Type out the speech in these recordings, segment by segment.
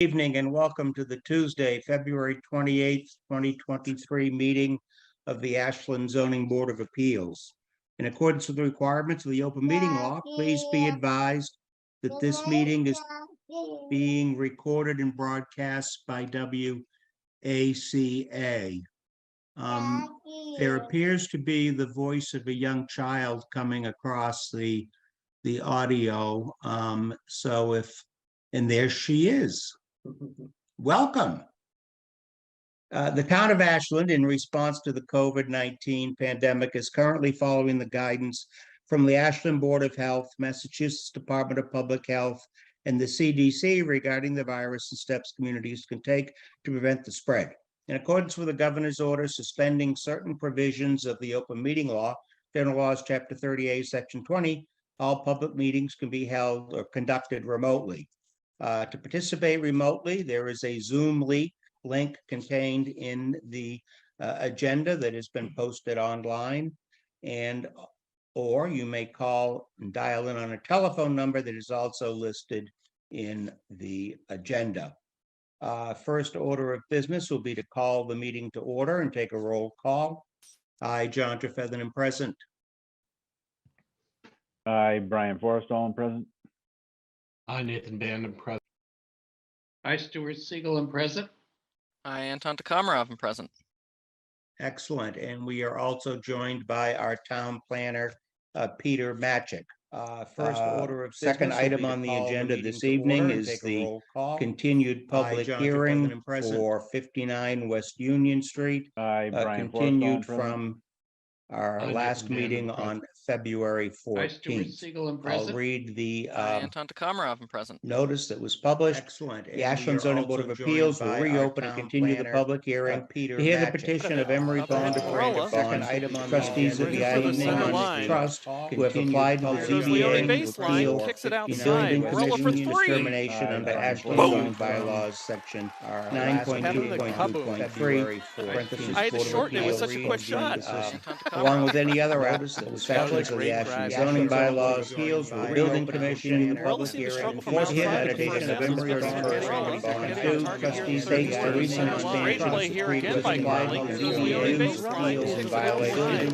Evening and welcome to the Tuesday, February 28th, 2023 meeting of the Ashland Zoning Board of Appeals. In accordance with the requirements of the open meeting law, please be advised that this meeting is being recorded and broadcast by WACA. There appears to be the voice of a young child coming across the audio. And there she is. Welcome. The town of Ashland, in response to the COVID-19 pandemic, is currently following the guidance from the Ashland Board of Health, Massachusetts Department of Public Health, and the CDC regarding the virus and steps communities can take to prevent the spread. In accordance with the governor's order suspending certain provisions of the open meeting law, General Laws, Chapter 38, Section 20, all public meetings can be held or conducted remotely. To participate remotely, there is a Zoom link contained in the agenda that has been posted online, or you may call and dial in on a telephone number that is also listed in the agenda. First order of business will be to call the meeting to order and take a roll call. I, John Trefethen, present. I, Brian Forrestall, present. I, Nathan Band, present. I, Stuart Siegel, present. I, Anton Takamara, I'm present. Excellent. And we are also joined by our town planner, Peter Matchik. First order of second item on the agenda this evening is the continued public hearing for 59 West Union Street, I, Brian continued Forrestall, from our last meeting on February 14th. I'll read the Anton Takamara, I'm present. notice that was published. Excellent. The Ashland Zoning Board of Appeals will reopen and continue the public hearing to hear the petition of Emery Bond of Brandon Bond, trustees of the Island Trust, who have applied to the ZBA to appeal the building commission's determination under Ashland zoning bylaws, section 9.2.2.3. I had to shorten it with such a quick shot. Along with any other sections of the Ashland zoning bylaws, appeals, the building commission, public hearing, for the meditation of Emery Bond, trustees states the recent expansion of the creek was applied to ZBA's appeals in violation of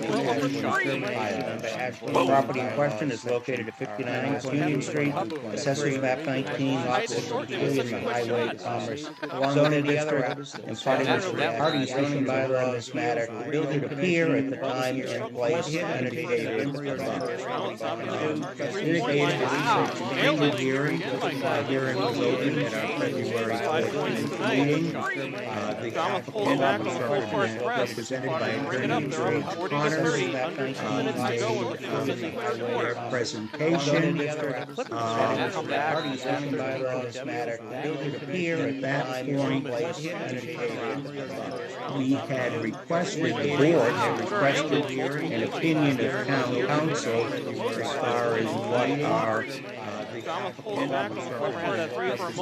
the Ashland. The property in question is located at 59 West Union Street, Assessor's Map 19, Lot 43, in the Highway Commerce zoning district, and party zoning bylaw in this matter to appear at the time and place indicated in the hearing. Hearing was open at our February 14th meeting. The applicant represented by Attorney Connors presentation. Party zoning bylaw in this matter to appear at that point. We had requested, the board had requested an opinion of town council as far as what are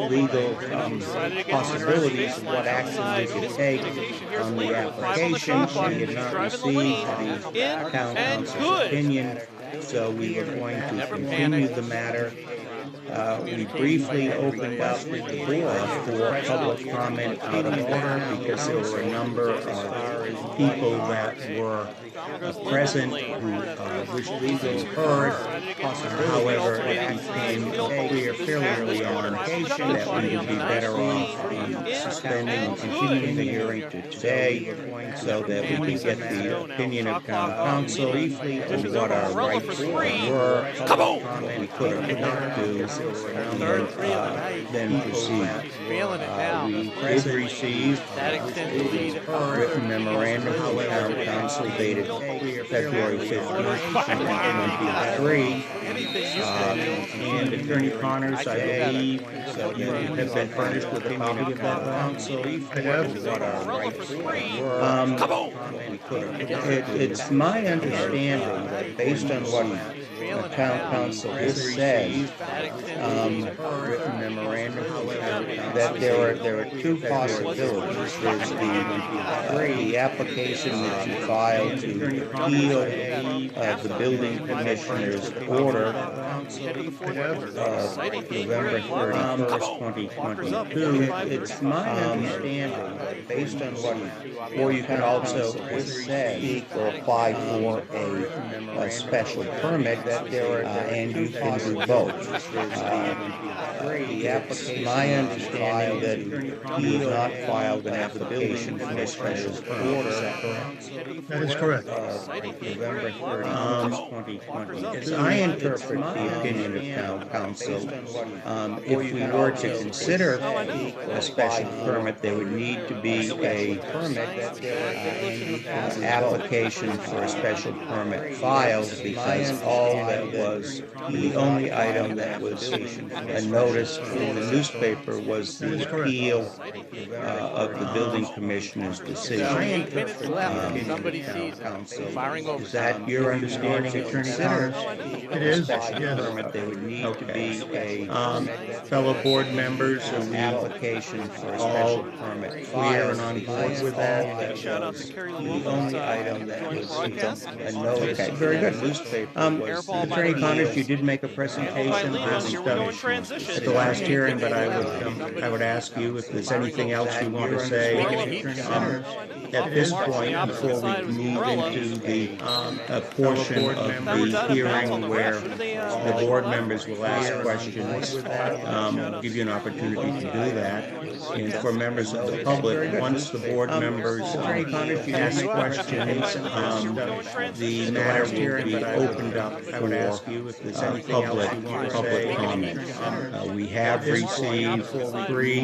legal possibilities of what action we could take on the application. We had not received the town council's opinion, so we were going to continue the matter. We briefly opened up the board for public comment out of order because there were a number of people that were present who wished legal heard. However, it became clear fairly early on occasion that we would be better off suspending and continuing the hearing to today so that we could get the opinion of town council briefly on what our rights were. We could or could not do, and then proceed. We did receive a written memorandum from town council dated February 15th, 2023. And Attorney Connors, I believe, you have been furnished with a copy of that council. What our rights were. It's my understanding that based on what the town council has said, written memorandum that there are two possibilities. There's the application that you filed to appeal the building commissioner's order November 31st, 2022. It's my understanding that based on what, or you can also seek or apply for a special permit, and you can do both. It's my understanding that he has not filed an application for a special permit. That is correct. November 31st, 2022. As I interpret the opinion of town council, if we were to consider a special permit, there would need to be a application for a special permit filed, because all that was, the only item that was a notice in the newspaper was the appeal of the building commissioner's decision. Somebody sees firing over. Is that your understanding, Attorney Connors? It is, Special yes. permit, there would need to be fellow board members, an application for a special permit clear and on board with that. Shout out to Carrie The Lou. only item that Join the was broadcast. a notice in the newspaper was Airball by Attorney the Connors, Eagles. you did make a presentation Here we go in transition. at the last hearing, but I would ask you if there's anything else you want to say at this point before we move into the portion of the hearing where the board members will ask questions. Give you an opportunity to do that. And for members of the public, once the board members ask questions, the matter will be opened up for public comment. We have received three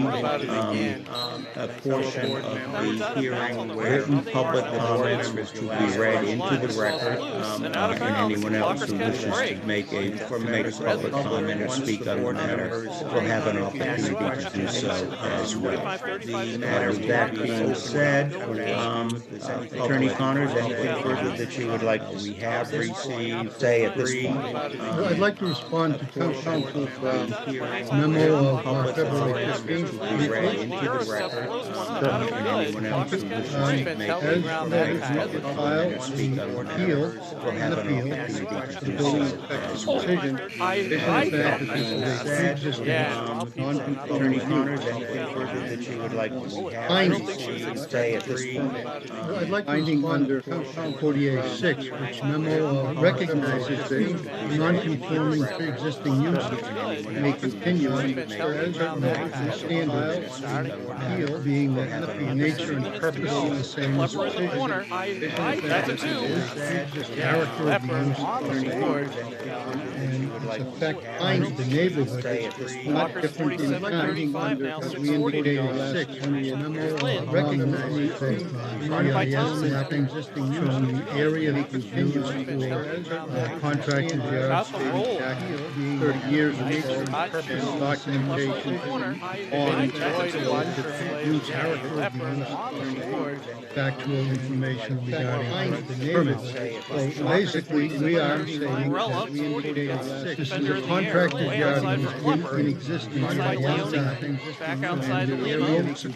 a portion of the hearing where written public comments to be read into the record, and anyone else who wishes to make a public comment or speak on the matter will have an opportunity to do so as well. The matter of that being said, Attorney Connors, anything further that you would like to, we have received, say at this point? I'd like to respond to town council's memo of February 15th. Be read into the record, and anyone else who wishes to make As a the file speak on the appeal matter will have an appeal opportunity to the do building so inspector's as well. decision. Based on the fact that this is a pre-existing Attorney non-conforming Connors, use. anything further that you would like to have Findings. say at this point? I'd like to finding under 48.6, which memo recognizes that non-conforming pre-existing uses may continue as standard appeal, being that the nature and purpose of the same is Clever in the corner. That's a two. the character of the use and its effect on the neighborhood is not different in kind as we indicated in 6 when the memo recognizes that the existing use in the area that was used for contracted yards dating back 30 years of nature and purpose documentation on the new character of the use, factual information regarding the permits. So basically, we are saying that we indicated this is a contracted yard that is in existence. Back outside the lead zone.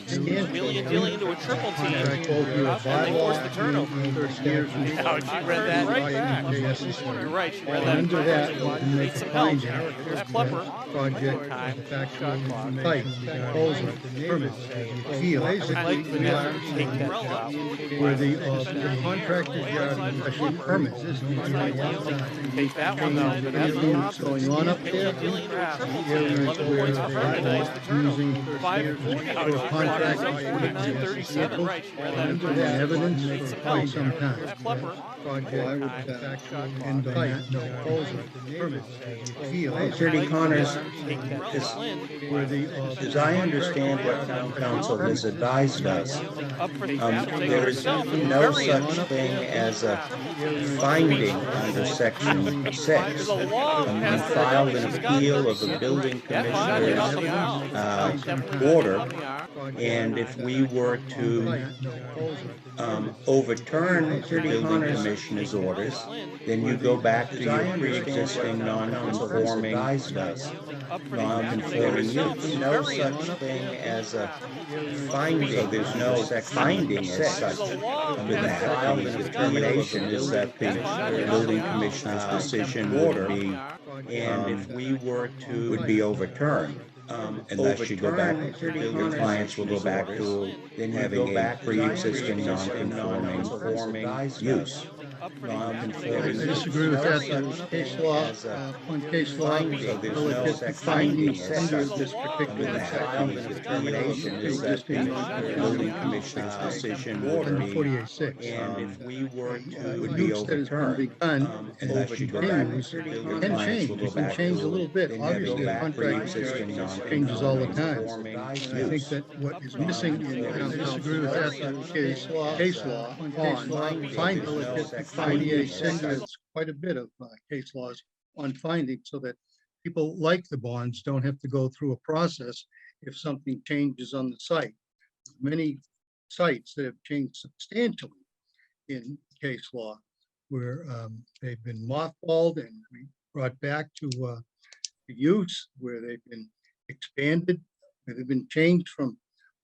Wheeling into a triple team. And they forced the turnover. Oh, she read that right back. You're right, she read that. Under that, we can make Needs a some help. finding. There's Klepper. Project factual information proposal permits appeal. Basically, we are where the contracted yard special permits is Take that one though. But that's anything that's going on up there. Wheeling into a triple team. Areas 11 where points for her tonight. The turnover. using 540. for a contract 42-37. Right, she read that. under that evidence for quite some time. That's Klepper. Project factual and proposal permits appeal. Attorney Connors, Where the as I understand what town council has advised us, Up for the there is no such thing as a finding under section 6. There's a law We passed filed an appeal of the building commissioner's order, and if we were to overturn the building commissioner's orders, then you go back to your pre-existing non-conforming use. No such thing as a finding, there's no finding as such under that. The determination is that the building commissioner's decision would be, and if we were to, would be overturned. Unless you go back, your clients will go back to then having a pre-existing non-conforming use. I disagree with that. There's case law, on case law, relative to findings under this particular section. The determination is that the building commissioner's decision would be, 48.6. and if we were to, would The be use that has been overturned. begun Unless you go back, continues, your can clients change, will it go can back change a to little bit. then Obviously, the having contract pre-existing changes all the time. non-conforming I use. think that what is missing in, I disagree with that, is case law on findings. Relative to 48.6, there's quite a bit of case laws on findings, so that people like the bonds don't have to go through a process if something changes on the site. Many sites that have changed substantially in case law, where they've been mothballed and brought back to use, where they've been expanded, where they've been changed from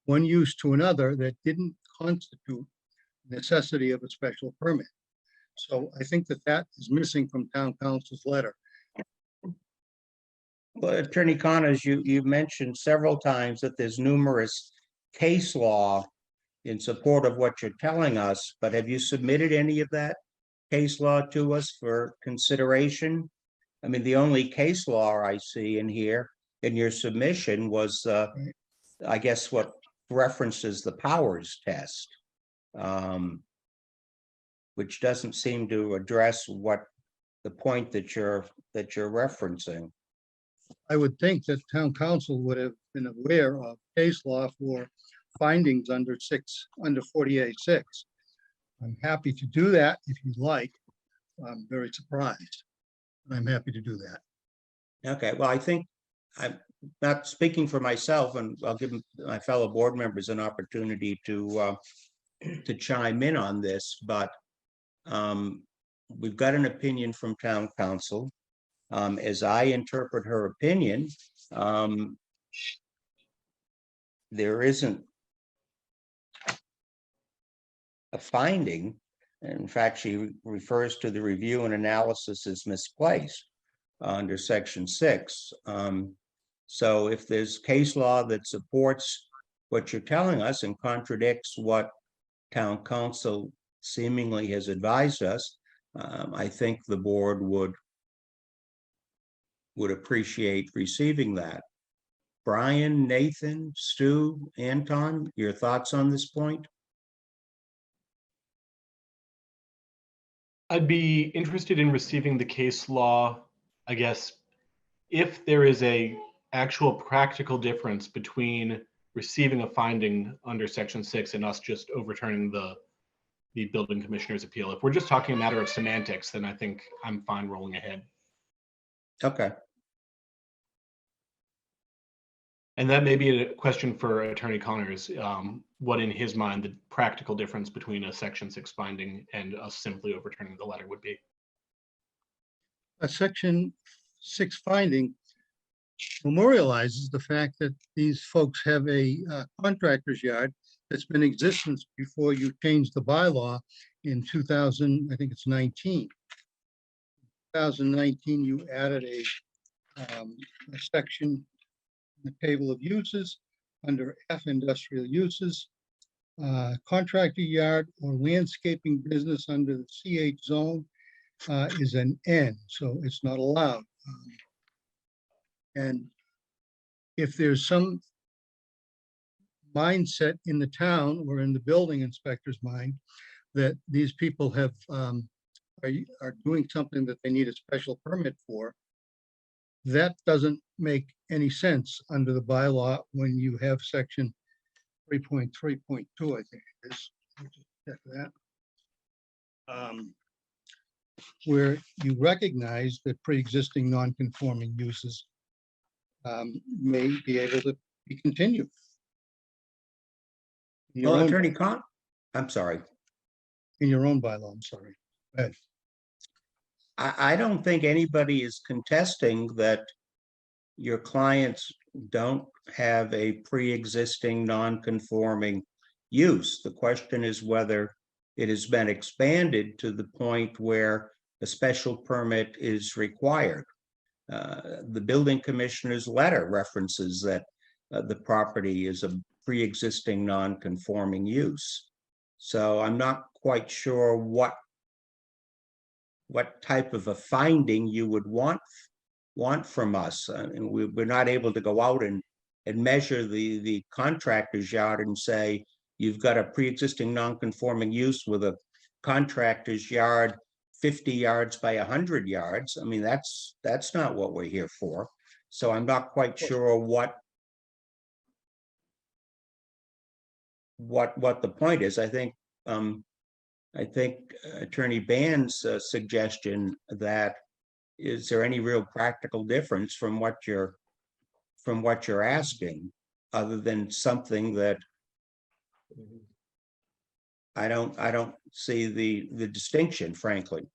one use to another that didn't constitute necessity of a special permit. So I think that that is missing from town council's letter. Well, Attorney Connors, you mentioned several times that there's numerous case law in support of what you're telling us, but have you submitted any of that case law to us for consideration? I mean, the only case law I see in here in your submission was, I guess, what references the powers test, which doesn't seem to address what the point that you're referencing. I would think that town council would have been aware of case law for findings under 48.6. I'm happy to do that if you'd like. I'm very surprised. I'm happy to do that. Okay, well, I think I'm not speaking for myself, and I'll give my fellow board members an opportunity to chime in on this, but we've got an opinion from town council. As I interpret her opinion, there isn't a finding. In fact, she refers to the review and analysis as misplaced under section 6. So if there's case law that supports what you're telling us and contradicts what town council seemingly has advised us, I think the board would appreciate receiving that. Brian, Nathan, Stu, Anton, your thoughts on this point? I'd be interested in receiving the case law, I guess, if there is a actual practical difference between receiving a finding under section 6 and us just overturning the building commissioner's appeal. If we're just talking a matter of semantics, then I think I'm fine rolling ahead. Okay. And that may be a question for Attorney Connors, what in his mind the practical difference between a section 6 finding and us simply overturning the letter would be. A section 6 finding memorializes the fact that these folks have a contractor's yard that's been in existence before you changed the bylaw in 2000, I think it's 19. 2019, you added a section in the table of uses under F, industrial uses, contractor yard or landscaping business under the CH zone is an N, so it's not allowed. And if there's some mindset in the town or in the building inspector's mind that these people have are doing something that they need a special permit for, that doesn't make any sense under the bylaw when you have section 3.3.2, I think it is. I'll just check that. Where you recognize that pre-existing non-conforming uses may be able to be continued. Well, Attorney Con, I'm sorry. in your own bylaw, I'm sorry. Go ahead. I don't think anybody is contesting that your clients don't have a pre-existing non-conforming use. The question is whether it has been expanded to the point where a special permit is required. The building commissioner's letter references that the property is a pre-existing non-conforming use. So I'm not quite sure what type of a finding you would want from us. And we're not able to go out and measure the contractor's yard and say, you've got a pre-existing non-conforming use with a contractor's yard 50 yards by 100 yards. I mean, that's not what we're here for. So I'm not quite sure what the point is. I think Attorney Band's suggestion that is there any real practical difference from what you're asking, other than something that I don't see the distinction, frankly.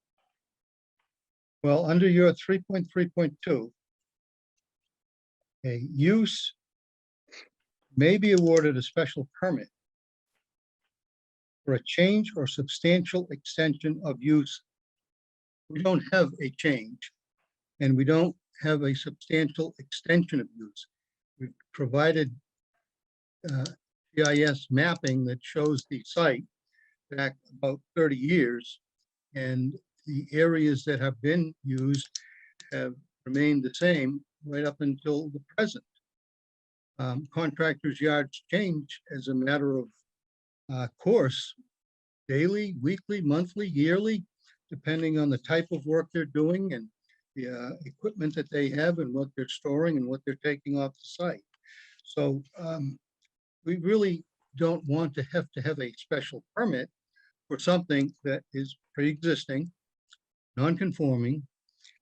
Well, under your 3.3.2, a use may be awarded a special permit for a change or substantial extension of use. We don't have a change, and we don't have a substantial extension of use. We've provided GIS mapping that shows the site back about 30 years, and the areas that have been used have remained the same right up until the present. Contractors' yards change as a matter of course, daily, weekly, monthly, yearly, depending on the type of work they're doing and the equipment that they have and what they're storing and what they're taking off the site. So we really don't want to have a special permit for something that is pre-existing, non-conforming,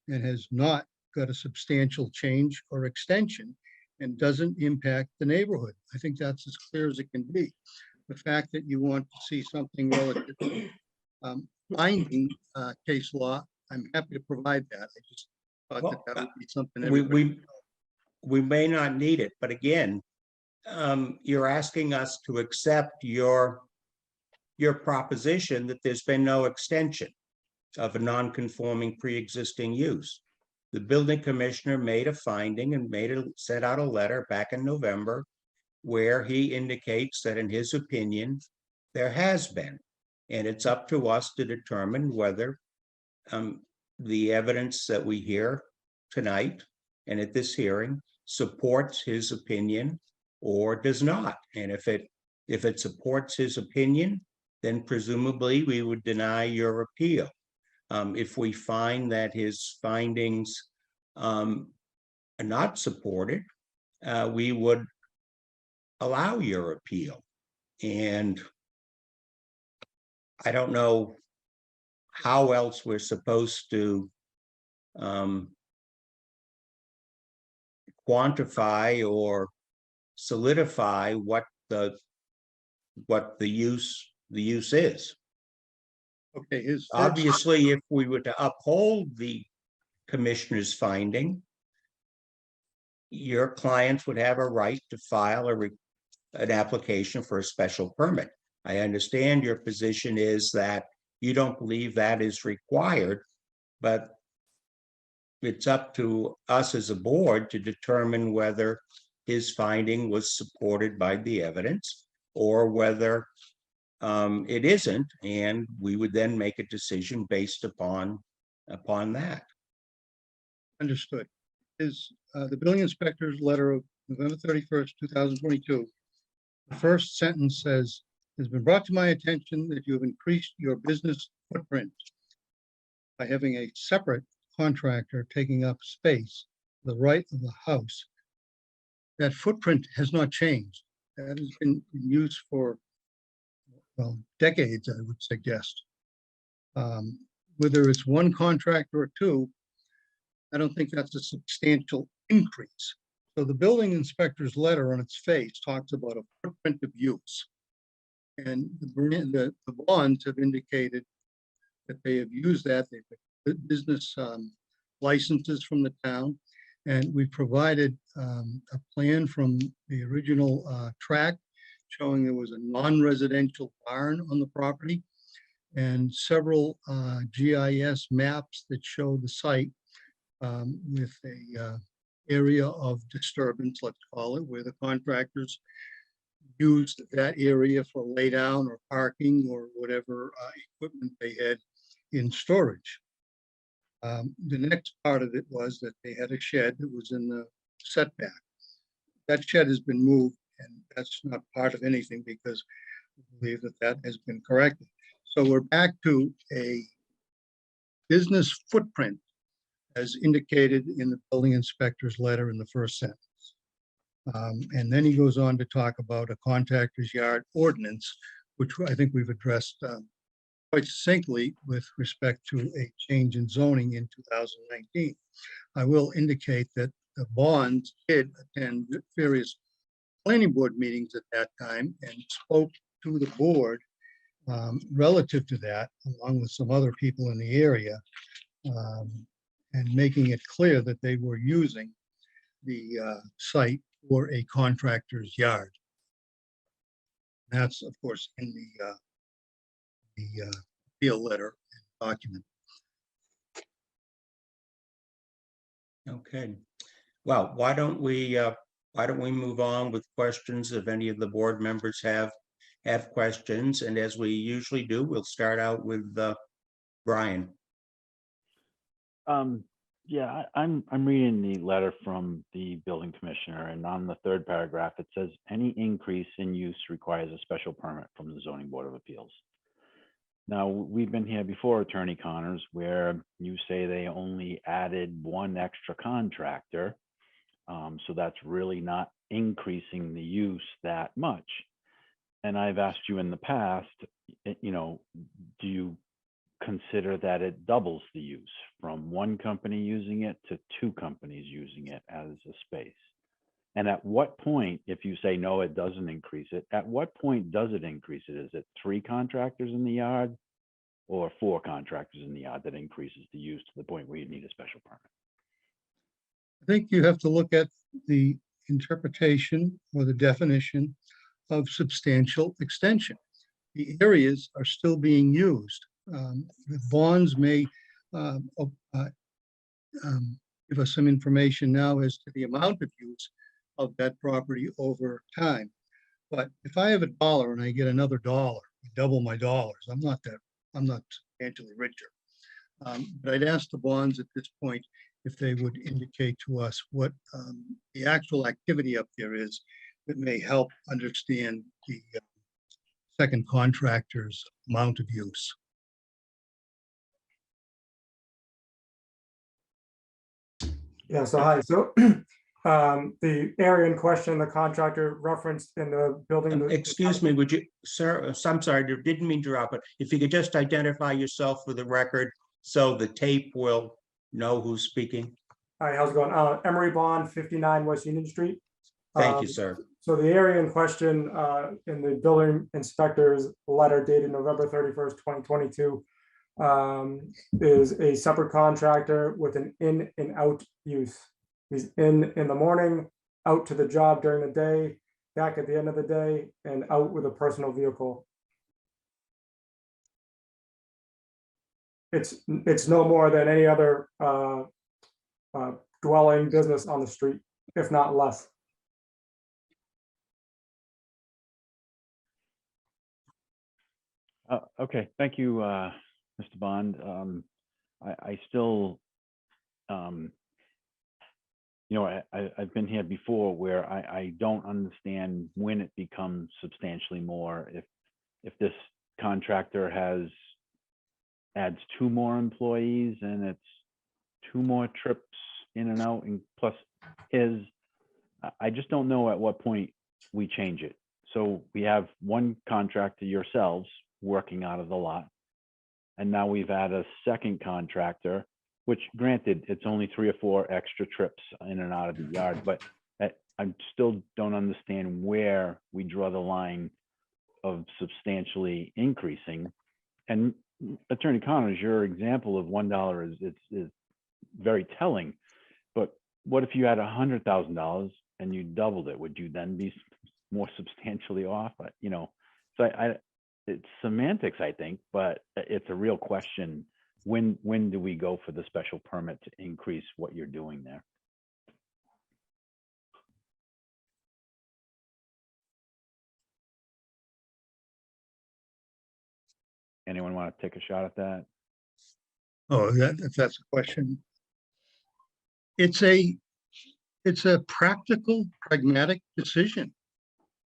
and has not got a substantial change or extension and doesn't impact the neighborhood. I think that's as clear as it can be. The fact that you want to see something relative to binding case law, I'm happy to provide that. I just thought that would be something we may not need it, but again, you're asking us to accept your proposition that there's been no extension of a non-conforming pre-existing use. The building commissioner made a finding and sent out a letter back in November where he indicates that in his opinion, there has been. And it's up to us to determine whether the evidence that we hear tonight and at this hearing supports his opinion or does not. And if it supports his opinion, then presumably we would deny your appeal. If we find that his findings are not supported, we would allow your appeal. And I don't know how else we're supposed to quantify or solidify what the use is. Okay, obviously, if we were to uphold the commissioner's finding, your clients would have a right to file an application for a special permit. I understand your position is that you don't believe that is required, but it's up to us as a board to determine whether his finding was supported by the evidence or whether it isn't, and we would then make a decision based upon that. Understood. Is the building inspector's letter of November 31st, 2022, the first sentence says, "It has been brought to my attention that you have increased your business footprint by having a separate contractor taking up space, the right of the house." That footprint has not changed. That has been in use for, well, decades, I would suggest. Whether it's one contractor or two, I don't think that's a substantial increase. So the building inspector's letter on its face talks about a footprint of use. And the bonds have indicated that they have used that. They've got business licenses from the town. And we provided a plan from the original tract showing there was a non-residential barn on the property and several GIS maps that show the site with a area of disturbance, let's call it, where the contractors used that area for lay down or parking or whatever equipment they had in storage. The next part of it was that they had a shed that was in the setback. That shed has been moved, and that's not part of anything because we believe that that has been corrected. So we're back to a business footprint as indicated in the building inspector's letter in the first sentence. And then he goes on to talk about a contractor's yard ordinance, which I think we've addressed quite succinctly with respect to a change in zoning in 2019. I will indicate that the bonds did attend various planning board meetings at that time and spoke to the board relative to that, along with some other people in the area, and making it clear that they were using the site for a contractor's yard. That's, of course, in the appeal letter and document. Okay. Well, why don't we move on with questions if any of the board members have questions? And as we usually do, we'll start out with Brian. Yeah, I'm reading the letter from the building commissioner, and on the third paragraph, it says any increase in use requires a special permit from the zoning board of appeals. Now, we've been here before, Attorney Connors, where you say they only added one extra contractor. So that's really not increasing the use that much. And I've asked you in the past, you know, do you consider that it doubles the use from one company using it to two companies using it as a space? And at what point, if you say, no, it doesn't increase it, at what point does it increase it? Is it 3 contractors in the yard or 4 contractors in the yard that increases the use to the point where you need a special permit? I think you have to look at the interpretation or the definition of substantial extension. The areas are still being used. The bonds may give us some information now as to the amount of use of that property over time. But if I have $1 and I get another $1, double my dollars, I'm not substantially richer. But I'd ask the bonds at this point if they would indicate to us what the actual activity up there is that may help understand the second contractor's amount of use. Yeah, so hi. So the area in question, the contractor referenced in the building. Excuse me, would you, sir, I'm sorry, didn't mean to interrupt, but if you could just identify yourself for the record so the tape will know who's speaking. Hi, how's it going? Emery Bond, 59 West Union Street. Thank you, sir. So the area in question in the building inspector's letter dated November 31st, 2022 is a separate contractor with an in and out use. He's in the morning, out to the job during the day, back at the end of the day, and out with a personal vehicle. It's no more than any other dwelling business on the street, if not less. Okay, thank you, Mr. Bond. I still, you know, I've been here before where I don't understand when it becomes substantially more. If this contractor adds 2 more employees and it's 2 more trips in and out, and plus I just don't know at what point we change it. So we have one contractor, yourselves, working out of the lot. And now we've had a second contractor, which granted, it's only 3 or 4 extra trips in and out of the yard, but I still don't understand where we draw the line of substantially increasing. And Attorney Connors, your example of $1 is very telling. But what if you had $100,000 and you doubled it? Would you then be more substantially off? You know, so it's semantics, I think, but it's a real question. When do we go for the special permit to increase what you're doing there? Anyone want to take a shot at that? Oh, if that's a question. It's a practical, pragmatic decision.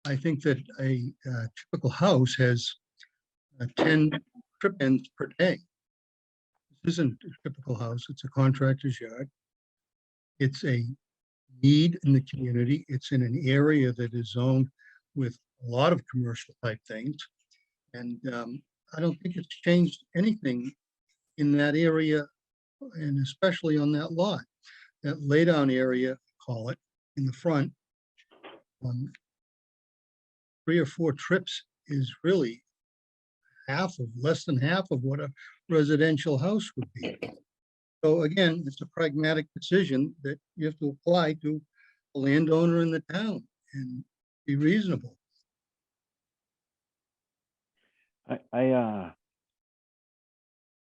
I think that a typical house has 10 trip ends per day. This isn't a typical house, it's a contractor's yard. It's a need in the community. It's in an area that is zoned with a lot of commercial type things. And I don't think it's changed anything in that area, and especially on that lot. That laydown area, call it, in the front, 3 or 4 trips is really less than half of what a residential house would be. So again, it's a pragmatic decision that you have to apply to a landowner in the town and be reasonable. I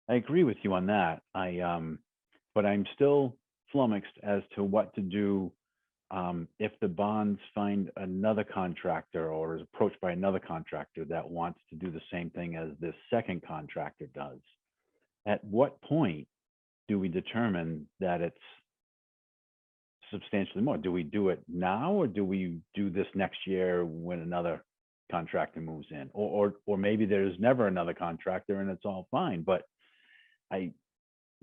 agree with you on that. But I'm still flummoxed as to what to do if the bonds find another contractor or is approached by another contractor that wants to do the same thing as this second contractor does. At what point do we determine that it's substantially more? Do we do it now, or do we do this next year when another contractor moves in? Or maybe there's never another contractor and it's all fine. But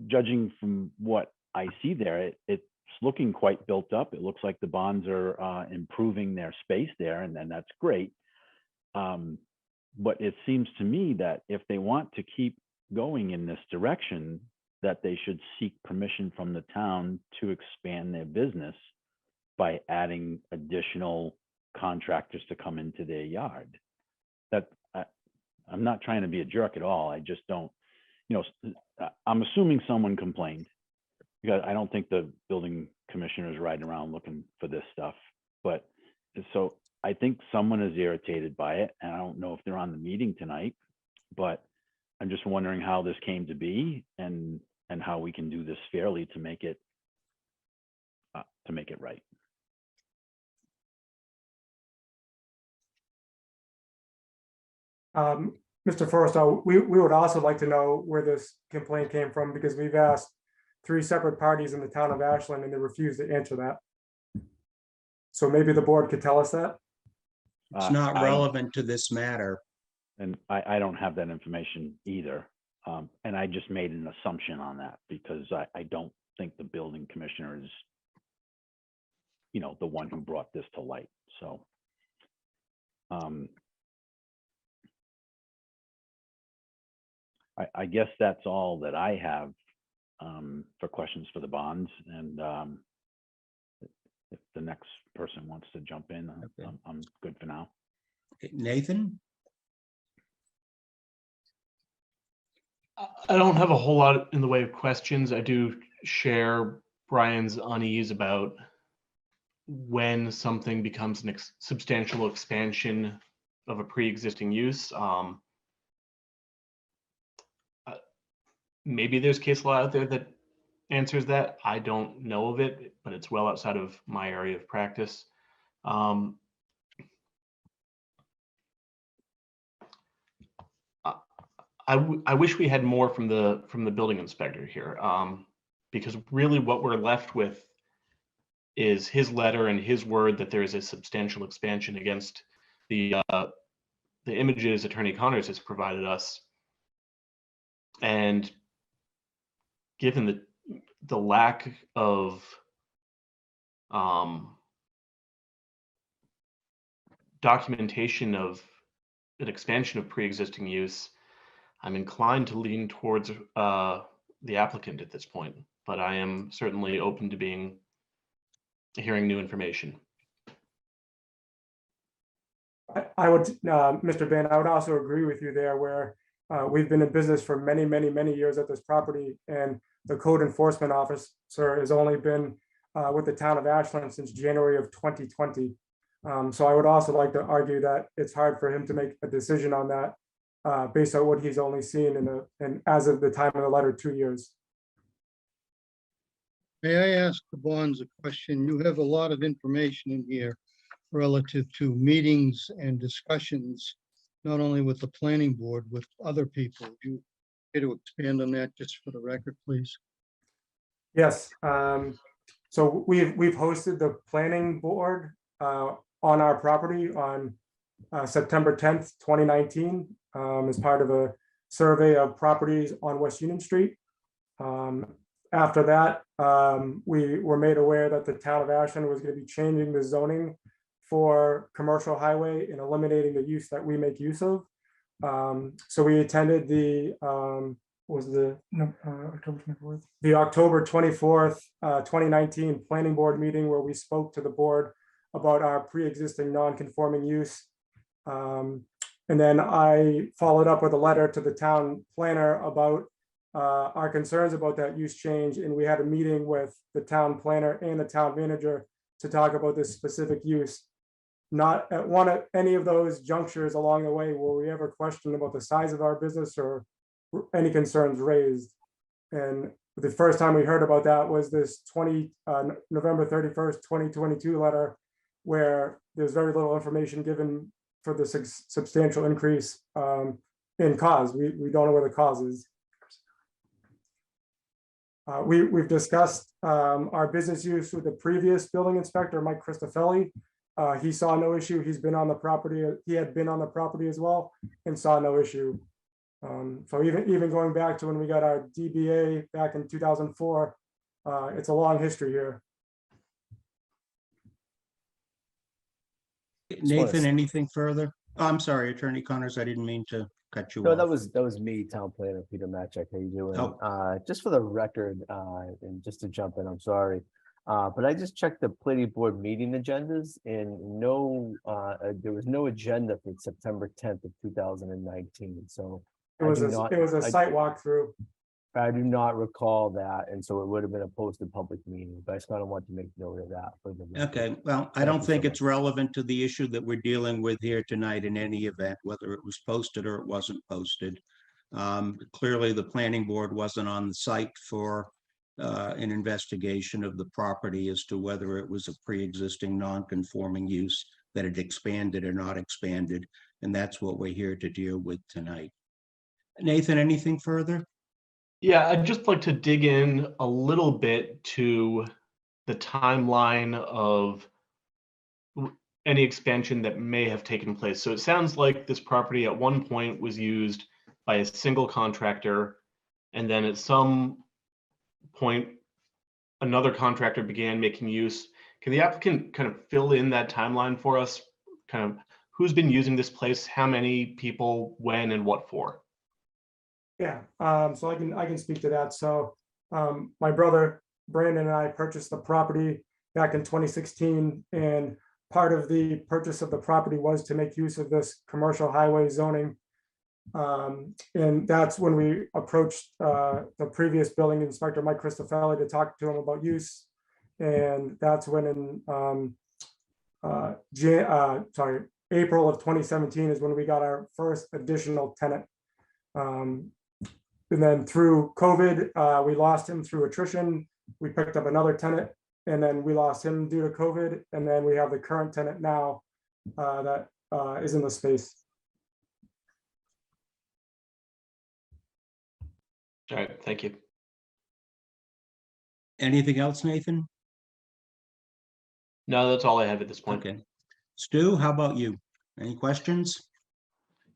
judging from what I see there, it's looking quite built up. It looks like the bonds are improving their space there, and then that's great. But it seems to me that if they want to keep going in this direction, that they should seek permission from the town to expand their business by adding additional contractors to come into their yard. I'm not trying to be a jerk at all. I just don't, I'm assuming someone complained, because I don't think the building commissioner is riding around looking for this stuff. But so I think someone is irritated by it, and I don't know if they're on the meeting tonight, but I'm just wondering how this came to be and how we can do this fairly to make it right. Mr. Forrestal, we would also like to know where this complaint came from, because we've asked 3 separate parties in the town of Ashland and they refuse to answer that. So maybe the board could tell us that. It's not relevant to this matter. And I don't have that information either. And I just made an assumption on that because I don't think the building commissioner is, the one who brought this to light. So, I guess that's all that I have for questions for the bonds. And if the next person wants to jump in, okay. I'm good for now. Okay, Nathan? I don't have a whole lot in the way of questions. I do share Brian's unease about when something becomes an substantial expansion of a pre-existing use. Maybe there's case law out there that answers that. I don't know of it, but it's well outside of my area of practice. I wish we had more from the building inspector here, because really what we're left with is his letter and his word that there is a substantial expansion against the images Attorney Connors has provided us. And given the lack of documentation of an expansion of pre-existing use, I'm inclined to lean towards the applicant at this point, but I am certainly open to hearing new information. I would, Mr. Ban, I would also agree with you there where we've been in business for many, many, many years at this property, and the code enforcement officer has only been with the town of Ashland since January of 2020. So I would also like to argue that it's hard for him to make a decision on that based on what he's only seen in as of the time of the letter, 2 years. May I ask the Bonds a question? You have a lot of information in here relative to meetings and discussions, not only with the planning board, with other people. Do you care to expand on that just for the record, please? Yes, so we've hosted the planning board on our property on September 10th, 2019, as part of a survey of properties on West Union Street. After that, we were made aware that the town of Ashland was going to be changing the zoning for commercial highway and eliminating the use that we make use of. So we attended the October 24th, 2019 planning board meeting where we spoke to the board about our pre-existing non-conforming use. And then I followed up with a letter to the town planner about our concerns about that use change. And we had a meeting with the town planner and the town manager to talk about this specific use. Not at any of those junctures along the way were we ever questioned about the size of our business or any concerns raised. And the first time we heard about that was this November 31st, 2022 letter, where there's very little information given for the substantial increase in cause. We don't know where the cause is. We've discussed our business use with the previous building inspector, Mike Cristofelli. He saw no issue. He's been on the property. He had been on the property as well and saw no issue. So even going back to when we got our DBA back in 2004, it's a long history here. Nathan, anything further? Oh, I'm sorry, Attorney Connors, I didn't mean to cut you No, off. that was me, Town Planner Peter Matchak. How you doing? Oh. Just for the record, and just to jump in, I'm sorry. But I just checked the planning board meeting agendas and there was no agenda for September 10th of 2019. So it was a site walkthrough. I do not recall that, and so it would have been a posted public meeting, but I just kind of want to make note of that. For the Okay, well, I don't think it's relevant to the issue that we're dealing with here tonight in any event, whether it was posted or it wasn't posted. Clearly, the planning board wasn't on the site for an investigation of the property as to whether it was a pre-existing non-conforming use, that it expanded or not expanded, and that's what we're here to deal with tonight. Nathan, anything further? Yeah, I'd just like to dig in a little bit to the timeline of any expansion that may have taken place. So it sounds like this property at one point was used by a single contractor, and then at some point, another contractor began making use. Can the applicant kind of fill in that timeline for us? Kind of who's been using this place, how many people, when, and what for? Yeah, so I can speak to that. So my brother Brandon and I purchased the property back in 2016, and part of the purchase of the property was to make use of this commercial highway zoning. And that's when we approached the previous building inspector, Mike Cristofelli, to talk to him about use. And that's when in April of 2017 is when we got our first additional tenant. And then through COVID, we lost him through attrition. We picked up another tenant, and then we lost him due to COVID. And then we have the current tenant now that is in the space. All right, thank you. Anything else, Nathan? No, that's all I have at this point. Okay. Stu, how about you? Any questions?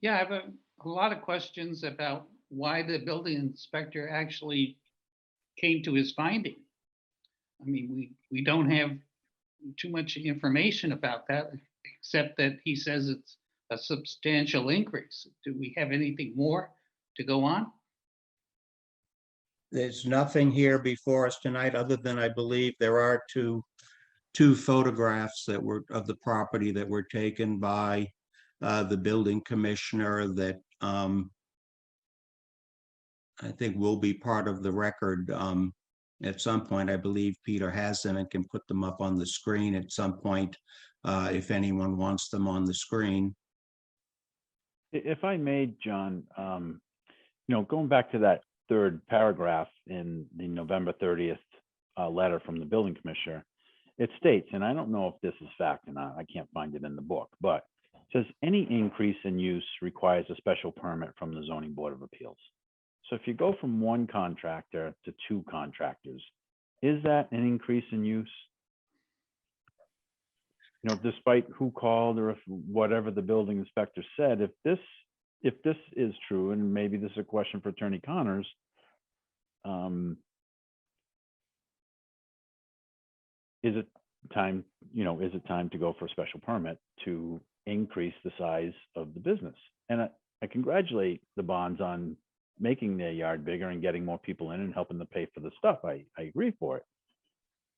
Yeah, I have a lot of questions about why the building inspector actually came to his finding. I mean, we don't have too much information about that, except that he says it's a substantial increase. Do we have anything more to go on? There's nothing here before us tonight, other than I believe there are two photographs that were of the property that were taken by the building commissioner that I think will be part of the record at some point. I believe Peter has them and can put them up on the screen at some point if anyone wants them on the screen. If I may, John, going back to that third paragraph in the November 30th letter from the building commissioner, it states, and I don't know if this is fact or not, I can't find it in the book, but it says any increase in use requires a special permit from the zoning board of appeals. So if you go from one contractor to two contractors, is that an increase in use? Despite who called or if whatever the building inspector said, if this is true, and maybe this is a question for Attorney Connors, is it time to go for a special permit to increase the size of the business? And I congratulate the Bonds on making their yard bigger and getting more people in and helping to pay for the stuff. I agree for it.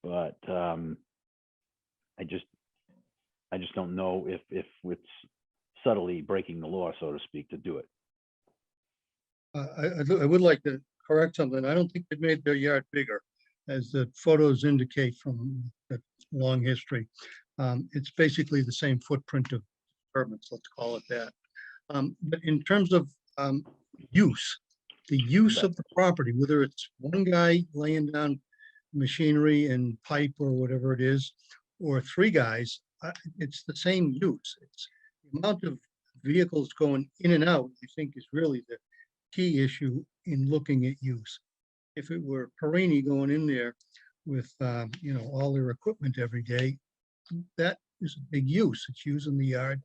But I just don't know if it's subtly breaking the law, so to speak, to do it. I would like to correct something. I don't think they made their yard bigger, as the photos indicate from the long history. It's basically the same footprint of permits, let's call it that. But in terms of use, the use of the property, whether it's one guy laying down machinery and pipe or whatever it is, or three guys, it's the same use. It's the amount of vehicles going in and out, I think, is really the key issue in looking at use. If it were Perini going in there with, all their equipment every day, that is a big use. It's using the yard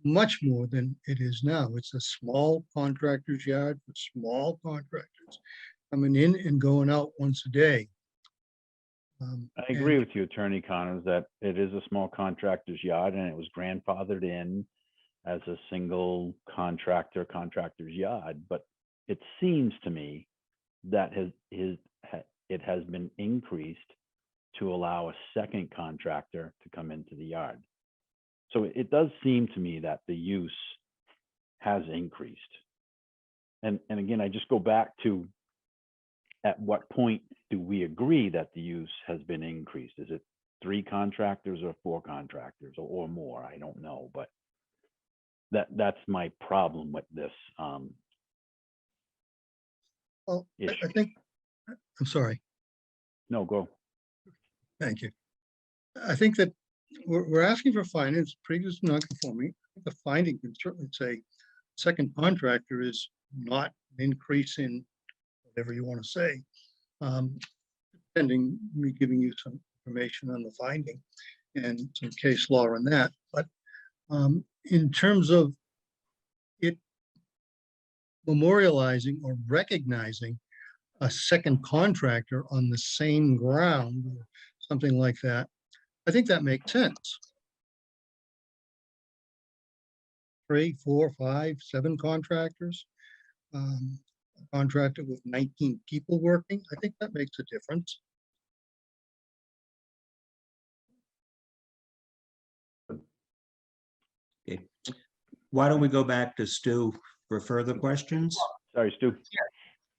much more than it is now. It's a small contractor's yard for small contractors coming in and going out once a day. I agree with you, Attorney Connors, that it is a small contractor's yard and it was grandfathered in as a single contractor's yard. But it seems to me that it has been increased to allow a second contractor to come into the yard. So it does seem to me that the use has increased. And again, I just go back to, at what point do we agree that the use has been increased? Is it 3 contractors or 4 contractors or more? I don't know, but that's my problem with this. Well, issue. I think, I'm sorry. No, go. Thank you. I think that we're asking for findings, previous non-conforming. The finding can certainly say second contractor is not an increase in whatever you want to say, pending me giving you some information on the finding and some case law on that. But in terms of it memorializing or recognizing a second contractor on the same ground or something like that, I think that makes sense. 3, 4, 5, 7 contractors, a contractor with 19 people working, I think that makes a difference. Okay. Why don't we go back to Stu for further questions? Sorry, Stu.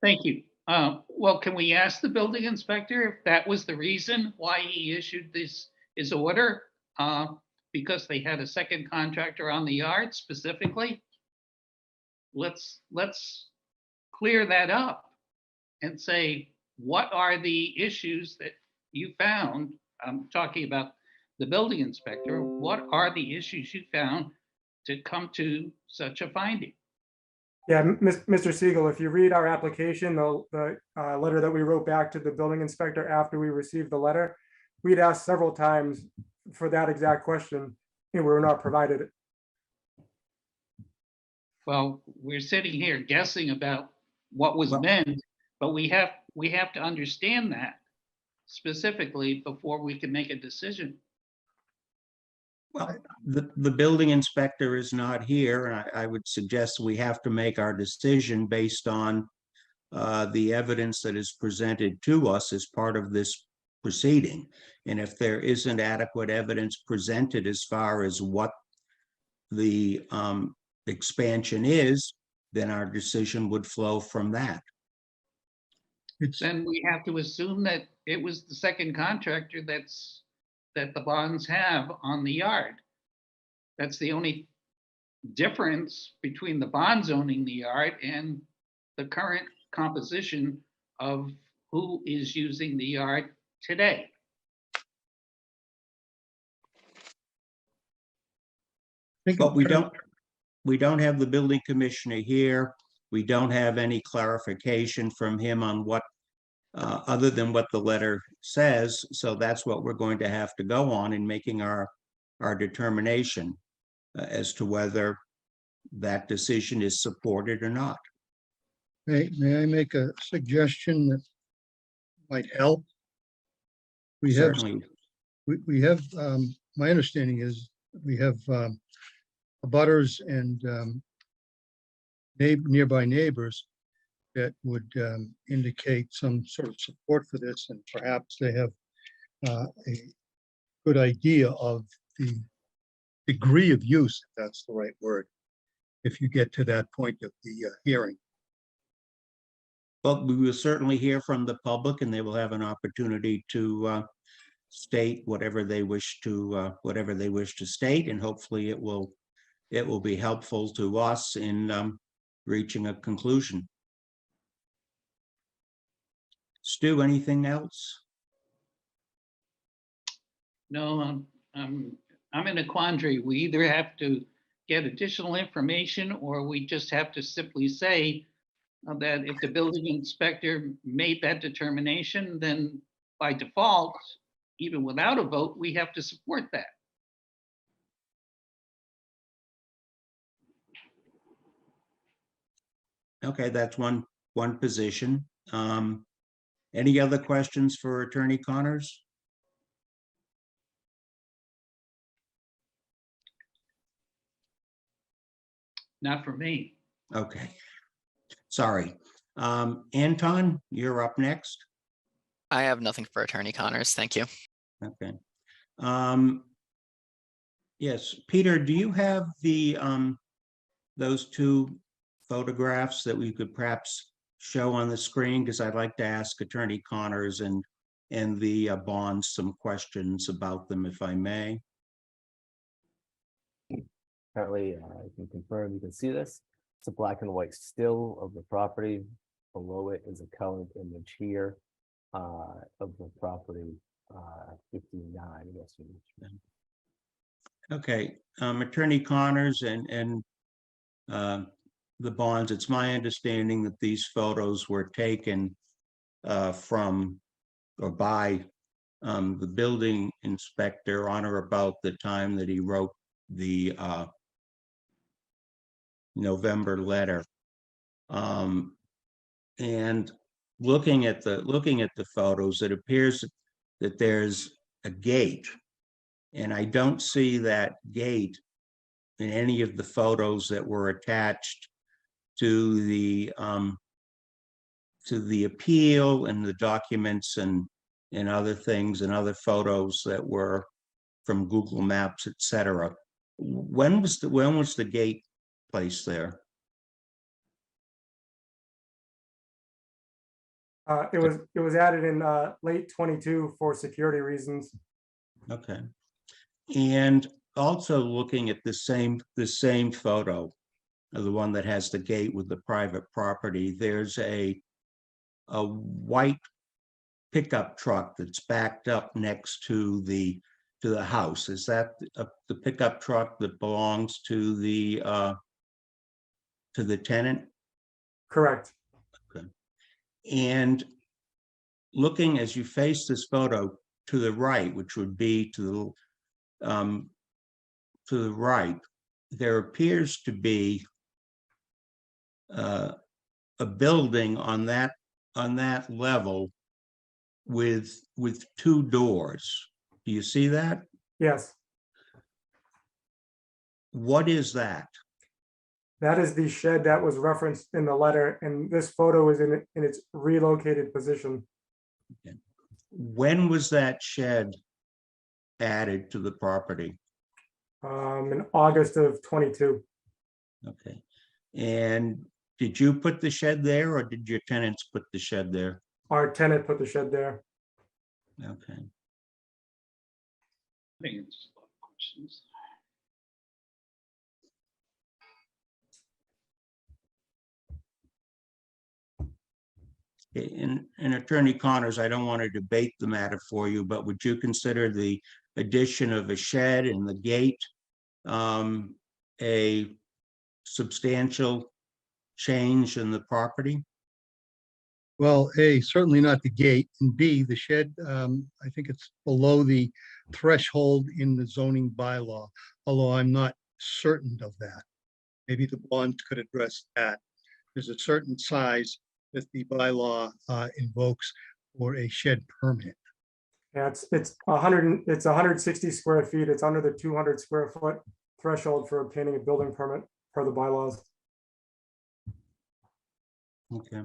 Thank you. Well, can we ask the building inspector if that was the reason why he issued his order? Because they had a second contractor on the yard specifically? Let's clear that up and say, what are the issues that you found? I'm talking about the building inspector. What are the issues you found to come to such a finding? Yeah, Mr. Siegel, if you read our application, the letter that we wrote back to the building inspector after we received the letter, we'd asked several times for that exact question and we were not provided it. Well, we're sitting here guessing about what was meant, but we have to understand that specifically before we can make a decision. Well, the building inspector is not here. And I would suggest we have to make our decision based on the evidence that is presented to us as part of this proceeding. And if there isn't adequate evidence presented as far as what the expansion is, then our decision would flow from that. It's, Then we have to assume that it was the second contractor that the bonds have on the yard. That's the only difference between the bonds owning the yard and the current composition of who is using the yard today. think But we in terms- don't have the building commissioner here. We don't have any clarification from him on what, other than what the letter says. So that's what we're going to have to go on in making our determination as to whether that decision is supported or not. May I make a suggestion that might help? We have, Certainly, we have, my understanding is we have abutters and nearby neighbors that would indicate some sort of support for this, and perhaps they have a good idea of the degree of use, if that's the right word, if you get to that point of the hearing. but we will certainly hear from the public, and they will have an opportunity to state whatever they wish to state, and hopefully it will be helpful to us in reaching a conclusion. Stu, anything else? No, I'm in a quandary. We either have to get additional information, or we just have to simply say that if the building inspector made that determination, then by default, even without a vote, we have to support that. Okay, that's one position. Any other questions for Attorney Connors? Not for me. Okay, sorry. Anton, you're up next. I have nothing for Attorney Connors. Thank you. Okay. Yes, Peter, do you have the those two photographs that we could perhaps show on the screen? Because I'd like to ask Attorney Connors and the bonds some questions about them, if I may. Apparently, I can confirm you can see this. It's a black and white still of the property. Below it is a colored image here of the property 59. Yes, Okay, Attorney Connors and the bonds, it's my understanding that these photos were taken from or by the building inspector on or about the time that he wrote the November letter. And looking at the photos, it appears that there's a gate, and I don't see that gate in any of the photos that were attached to the appeal and the documents and other things and other photos that were from Google Maps, etc. When was the gate placed there? It was added in late 22 for security reasons. Okay. And also looking at the same photo, the one that has the gate with the private property, there's a white pickup truck that's backed up next to the house. Is that the pickup truck that belongs to the tenant? Correct. Okay. And looking as you face this photo to the right, which would be to the right, there appears to be a building on that level with two doors. Do you see that? Yes, What is that? that is the shed that was referenced in the letter, and this photo is in its relocated position. When was that shed added to the property? In August of 22. Okay. And did you put the shed there or did your tenants put the shed there? Our tenant put the shed there. Okay. I think it's a lot of questions. And Attorney Connors, I don't want to debate the matter for you, but would you consider the addition of a shed and the gate a substantial change in the property? Well, A, certainly not the gate, and B, the shed, I think it's below the threshold in the zoning bylaw, although I'm not certain of that. Maybe the bond could address that. There's a certain size that the bylaw invokes for a shed permit. Yeah, it's 160 square feet. It's under the 200 square foot threshold for obtaining a building permit per the bylaws. Okay.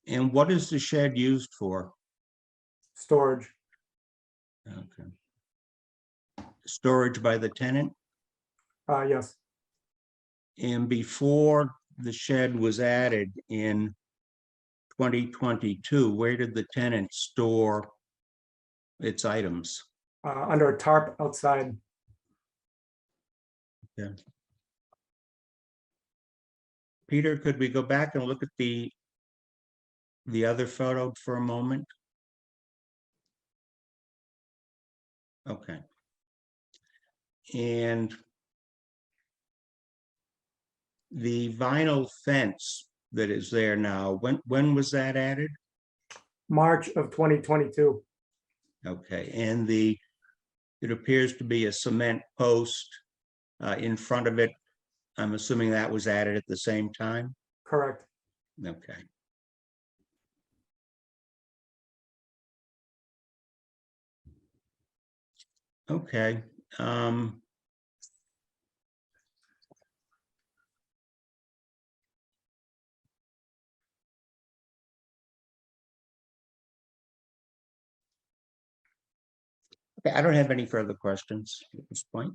And what is the shed used for? Storage. Okay. Storage by the tenant? Yes. And before the shed was added in 2022, where did the tenant store its items? Under a tarp outside. Yeah. Peter, could we go back and look at the other photo for a moment? Okay. And the vinyl fence that is there now, when was that added? March of 2022. Okay, and it appears to be a cement post in front of it. I'm assuming that was added at the same time? Correct. Okay. Okay. Okay, I don't have any further questions at this point.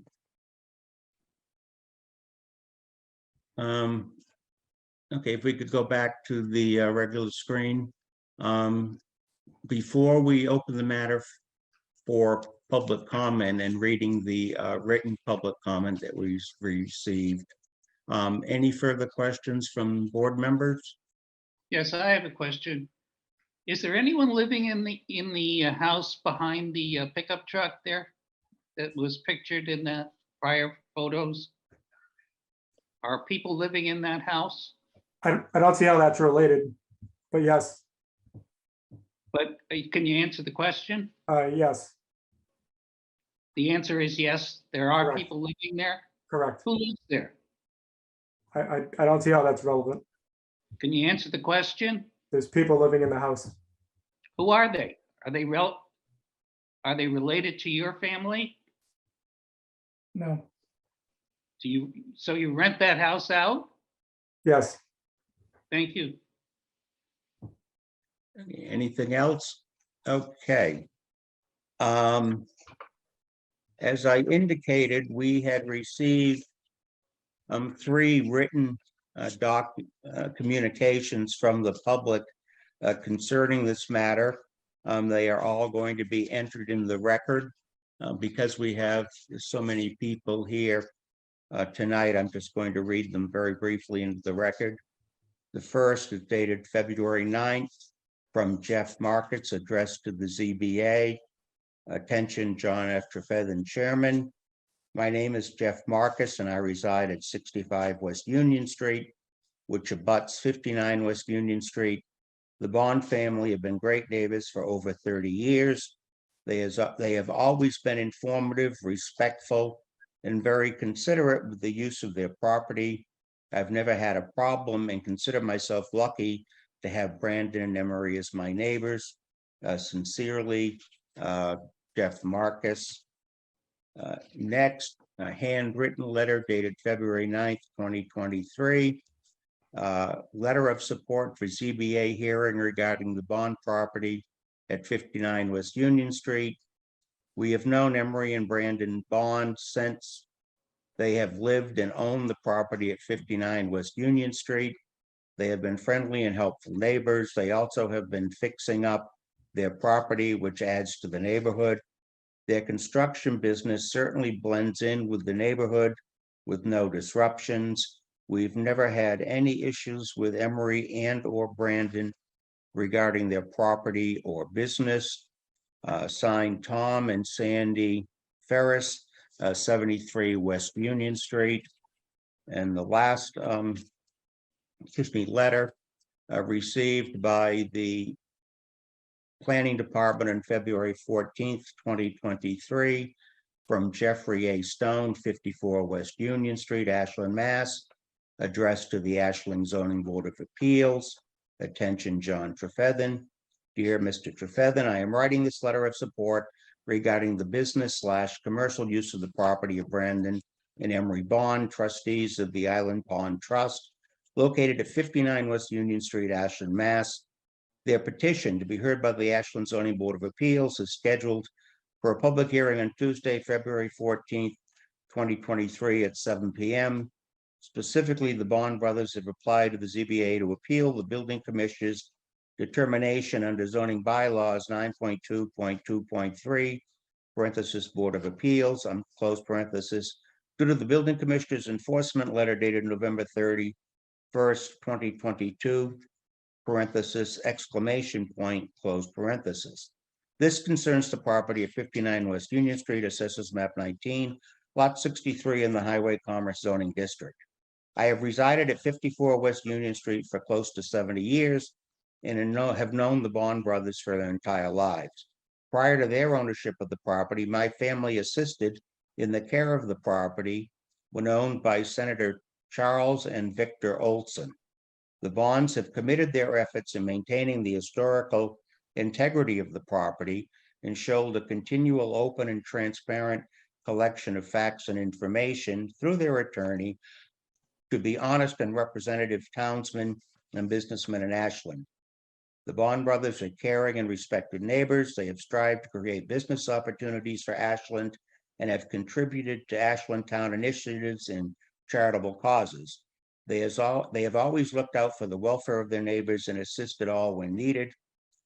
Okay, if we could go back to the regular screen. Before we open the matter for public comment and reading the written public comment that we received, any further questions from board members? Yes, I have a question. Is there anyone living in the house behind the pickup truck there that was pictured in the prior photos? Are people living in that house? I don't see how that's related, but yes. But can you answer the question? Yes. The answer is yes, there are Correct. people living there. Correct. Who lives there? I don't see how that's relevant. Can you answer the question? There's people living in the house. Who are they? Are they related to your family? No. So you rent that house out? Yes. Thank you. Anything else? Okay. As I indicated, we had received 3 written communications from the public concerning this matter. They are all going to be entered in the record. Because we have so many people here tonight, I'm just going to read them very briefly into the record. The first is dated February 9th from Jeff Markets, addressed to the ZBA. Attention, John F. Trefethan, Chairman. My name is Jeff Marcus and I reside at 65 West Union Street, which abuts 59 West Union Street. The Bond family have been great neighbors for over 30 years. They have always been informative, respectful, and very considerate with the use of their property. I've never had a problem and consider myself lucky to have Brandon and Emery as my neighbors. Sincerely, Jeff Marcus. Next, a handwritten letter dated February 9th, 2023. Letter of support for ZBA hearing regarding the Bond property at 59 West Union Street. We have known Emery and Brandon Bond since they have lived and owned the property at 59 West Union Street. They have been friendly and helpful neighbors. They also have been fixing up their property, which adds to the neighborhood. Their construction business certainly blends in with the neighborhood with no disruptions. We've never had any issues with Emery and or Brandon regarding their property or business. Signed, Tom and Sandy Ferris, 73 West Union Street. And the last letter received by the Planning Department on February 14th, 2023, from Jeffrey A. Stone, 54 West Union Street, Ashland, Mass., addressed to the Ashland Zoning Board of Appeals. Attention, John Trefethan. Dear Mr. Trefethan, I am writing this letter of support regarding the business/commercial use of the property of Brandon and Emery Bond, trustees of the Island Pond Trust, located at 59 West Union Street, Ashland, Mass. Their petition to be heard by the Ashland Zoning Board of Appeals is scheduled for a public hearing on Tuesday, February 14th, 2023 at 7 p.m. Specifically, the Bond brothers have applied to the ZBA to appeal the building commissioner's determination under zoning bylaws 9.2.2.3, parenthesis, Board of Appeals, close parenthesis, due to the building commissioner's enforcement letter dated November 31st, 2022, parenthesis, exclamation point, close parenthesis. This concerns the property at 59 West Union Street, Assessors Map 19, Lot 63 in the Highway Commerce Zoning District. I have resided at 54 West Union Street for close to 70 years and have known the Bond brothers for their entire lives. Prior to their ownership of the property, my family assisted in the care of the property when owned by Senator Charles and Victor Olson. The Bonds have committed their efforts in maintaining the historical integrity of the property and showed a continual open and transparent collection of facts and information through their attorney to be honest and representative townsmen and businessmen in Ashland. The Bond brothers are caring and respected neighbors. They have strived to create business opportunities for Ashland and have contributed to Ashland town initiatives and charitable causes. They have always looked out for the welfare of their neighbors and assisted all when needed.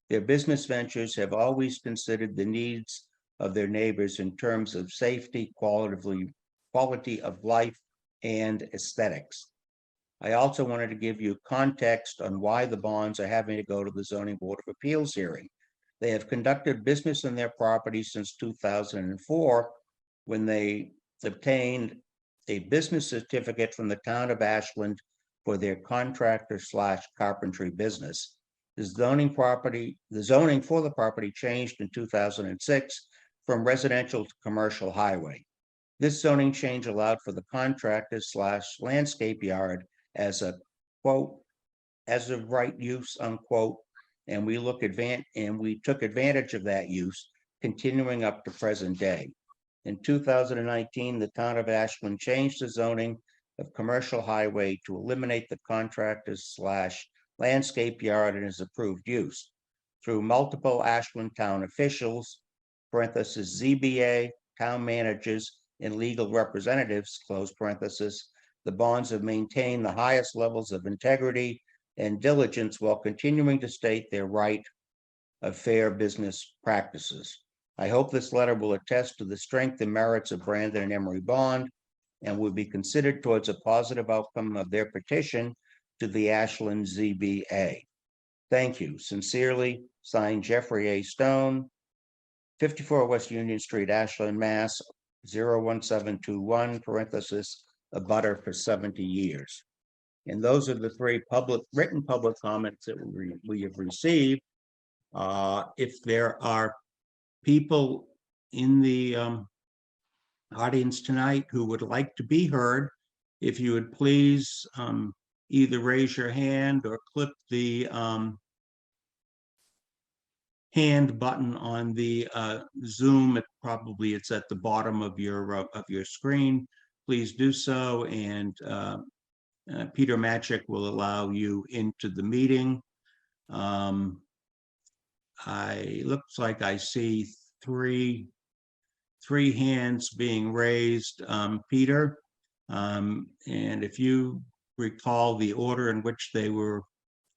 Their business ventures have always considered the needs of their neighbors in terms of safety, quality of life, and aesthetics. I also wanted to give you context on why the Bonds are having to go to the Zoning Board of Appeals hearing. They have conducted business in their property since 2004, when they obtained a business certificate from the town of Ashland for their contractor/carpentry business. The zoning for the property changed in 2006 from residential to commercial highway. This zoning change allowed for the contractor/landscape yard as a quote, as of right use, unquote, and we took advantage of that use, continuing up to present day. In 2019, the town of Ashland changed the zoning of commercial highway to eliminate the contractor/landscape yard in its approved use. Through multiple Ashland town officials, parenthesis, ZBA, town managers, and legal representatives, close parenthesis, the Bonds have maintained the highest levels of integrity and diligence while continuing to state their right of fair business practices. I hope this letter will attest to the strength and merits of Brandon and Emery Bond and will be considered towards a positive outcome of their petition to the Ashland ZBA. Thank you. Sincerely, signed, Jeffrey A. Stone, 54 West Union Street, Ashland, Mass. 01721, parenthesis, a butter for 70 years. And those are the three written public comments that we have received. If there are people in the audience tonight who would like to be heard, if you would please either raise your hand or click the hand button on the Zoom. It's at the bottom of your screen. Please do so, and Peter Matchik will allow you into the meeting. Looks like I see three three hands being raised. Peter, and if you recall the order in which they were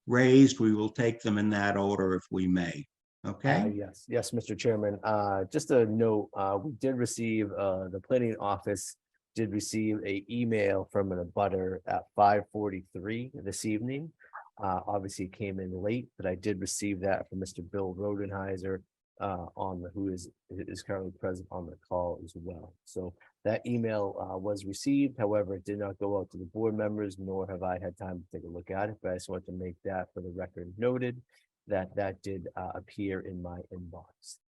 raised, we will take them in that order if we may. Okay? Yes, Mr. Chairman. Just a note, we did receive, the planning office did receive a email from an abutter at 5:43 this evening. Obviously it came in late, but I did receive that from Mr. Bill Rodenheiser, who is currently present on the call as well. So that email was received. However, it did not go out to the board members, nor have I had time to take a look at it, but I just want to make that for the record noted that that did appear in my inbox.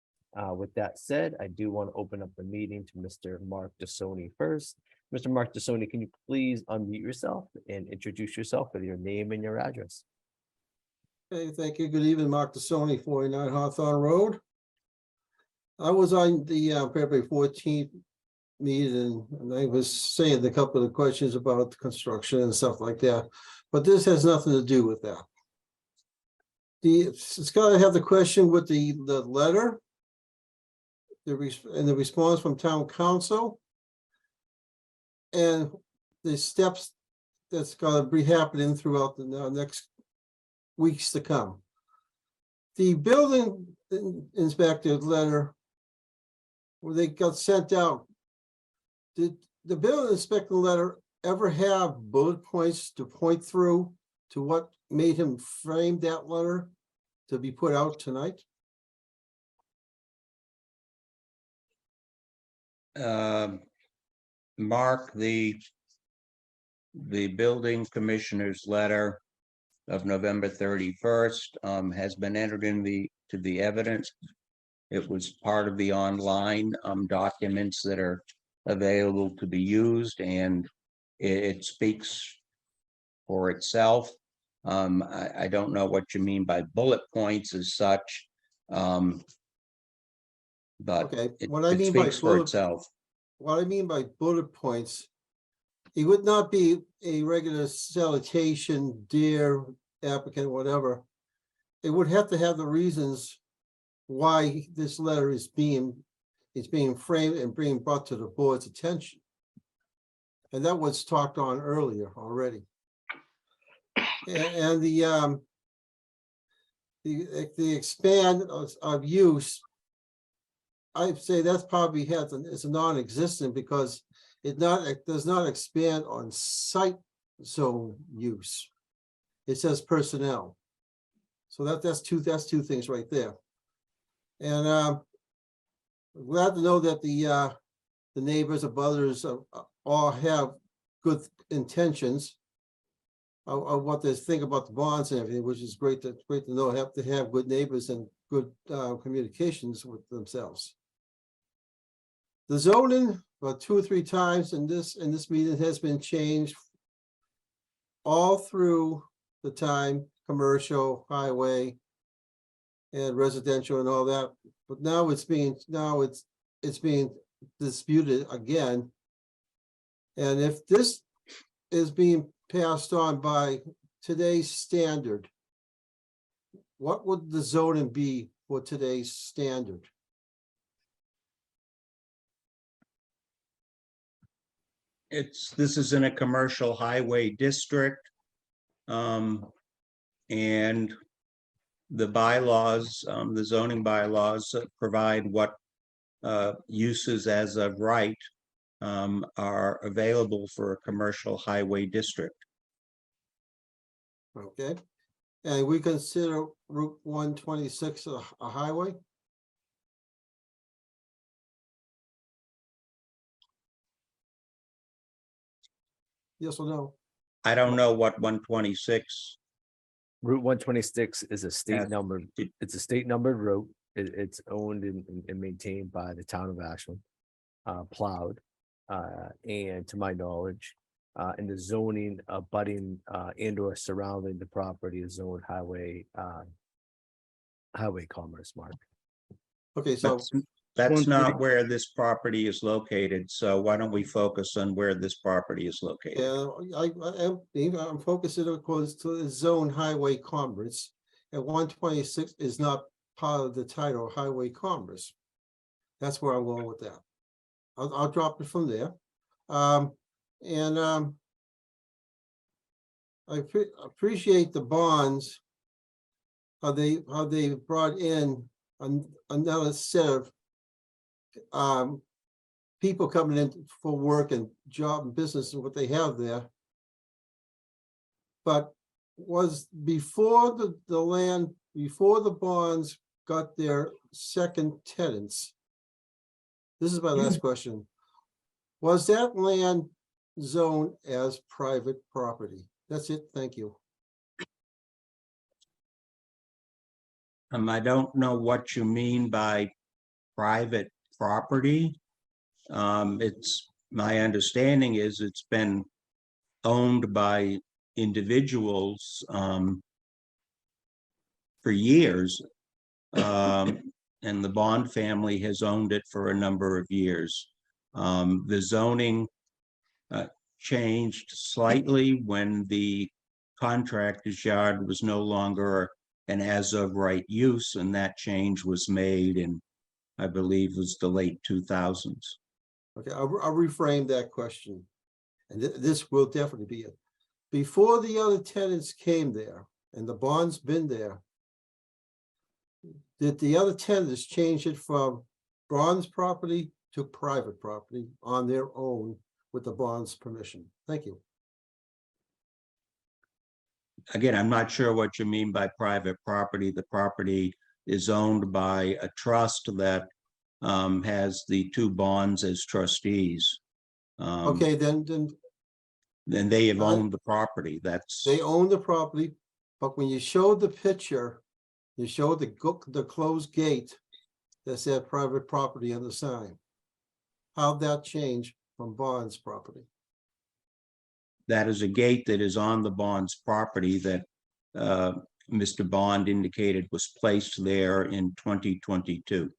With that said, I do want to open up the meeting to Mr. Mark Dissoni first. Mr. Mark Dissoni, can you please unmute yourself and introduce yourself with your name and your address? Okay, thank you. Good evening, Mark Dissoni, 49 Hawthorne Road. I was on the February 14th meeting, and I was saying a couple of questions about construction and stuff like that, but this has nothing to do with that. It's got to have the question with the letter, and the response from town council, and the steps that's going to be happening throughout the next weeks to come. The building inspector letter, where they got sent out, did the building inspector letter ever have bullet points to point through to what made him frame that letter to be put out tonight? Mark, the building commissioner's letter of November 31st has been entered in to the evidence. It was part of the online documents that are available to be used, and it speaks for itself. I don't know what you mean by bullet points as such, but Okay, it by speaks for bullet, itself. what I mean by bullet points, it would not be a regular salutation, dear applicant, whatever. It would have to have the reasons why this letter is being framed and being brought to the board's attention. And that was talked on earlier already. And the expand of use, I'd say that's probably it's a non-existent, because it does not expand on site zone use. It says personnel. So that's two things right there. And I'm glad to know that the neighbors of others all have good intentions of what they think about the bonds and everything, which is great to know. Have to have good neighbors and good communications with themselves. The zoning, about 2 or 3 times in this meeting, has been changed all through the time, commercial, highway, and residential and all that. But now it's being disputed again. And if this is being passed on by today's standard, what would the zoning be for today's standard? This is in a commercial highway district. And the bylaws, the zoning bylaws provide what uses as of right are available for a commercial highway district. Okay, and we consider Route 126 a highway? Yes or no? I don't know what 126. Route 126 is a state Yeah. numbered, it's a state numbered route. It's owned and maintained by the town of Ashland, plowed. And to my knowledge, and the zoning abutting and or surrounding the property is zoned highway commerce, Mark. Okay, so That's not where this property is located, so why don't we focus on where this property is located? yeah, I'm focusing of course to the zone highway commerce, and 126 is not part of the title highway commerce. That's where I'm going with that. I'll drop it from there. And I appreciate the bonds. How they brought in another set of people coming in for work and job and business and what they have there. But was before the land, before the bonds got their second tenants. This is my last question. Was that land zoned as private property? That's it. Thank you. I don't know what you mean by private property. It's, my understanding is it's been owned by individuals for years. And the Bond family has owned it for a number of years. The zoning changed slightly when the contractor's yard was no longer an as of right use, and that change was made in, I believe, was the late 2000s. Okay, I'll reframe that question. And this will definitely be it. Before the other tenants came there and the bond's been there, did the other tenants change it from bond's property to private property on their own with the bond's permission? Thank you. Again, I'm not sure what you mean by private property. The property is owned by a trust that has the two bonds as trustees. Okay, then they have owned the property. That's, they own the property, but when you showed the picture, you showed the closed gate that said private property on the sign. How'd that change from bond's property? that is a gate that is on the bond's property that Mr. Bond indicated was placed there in 2022.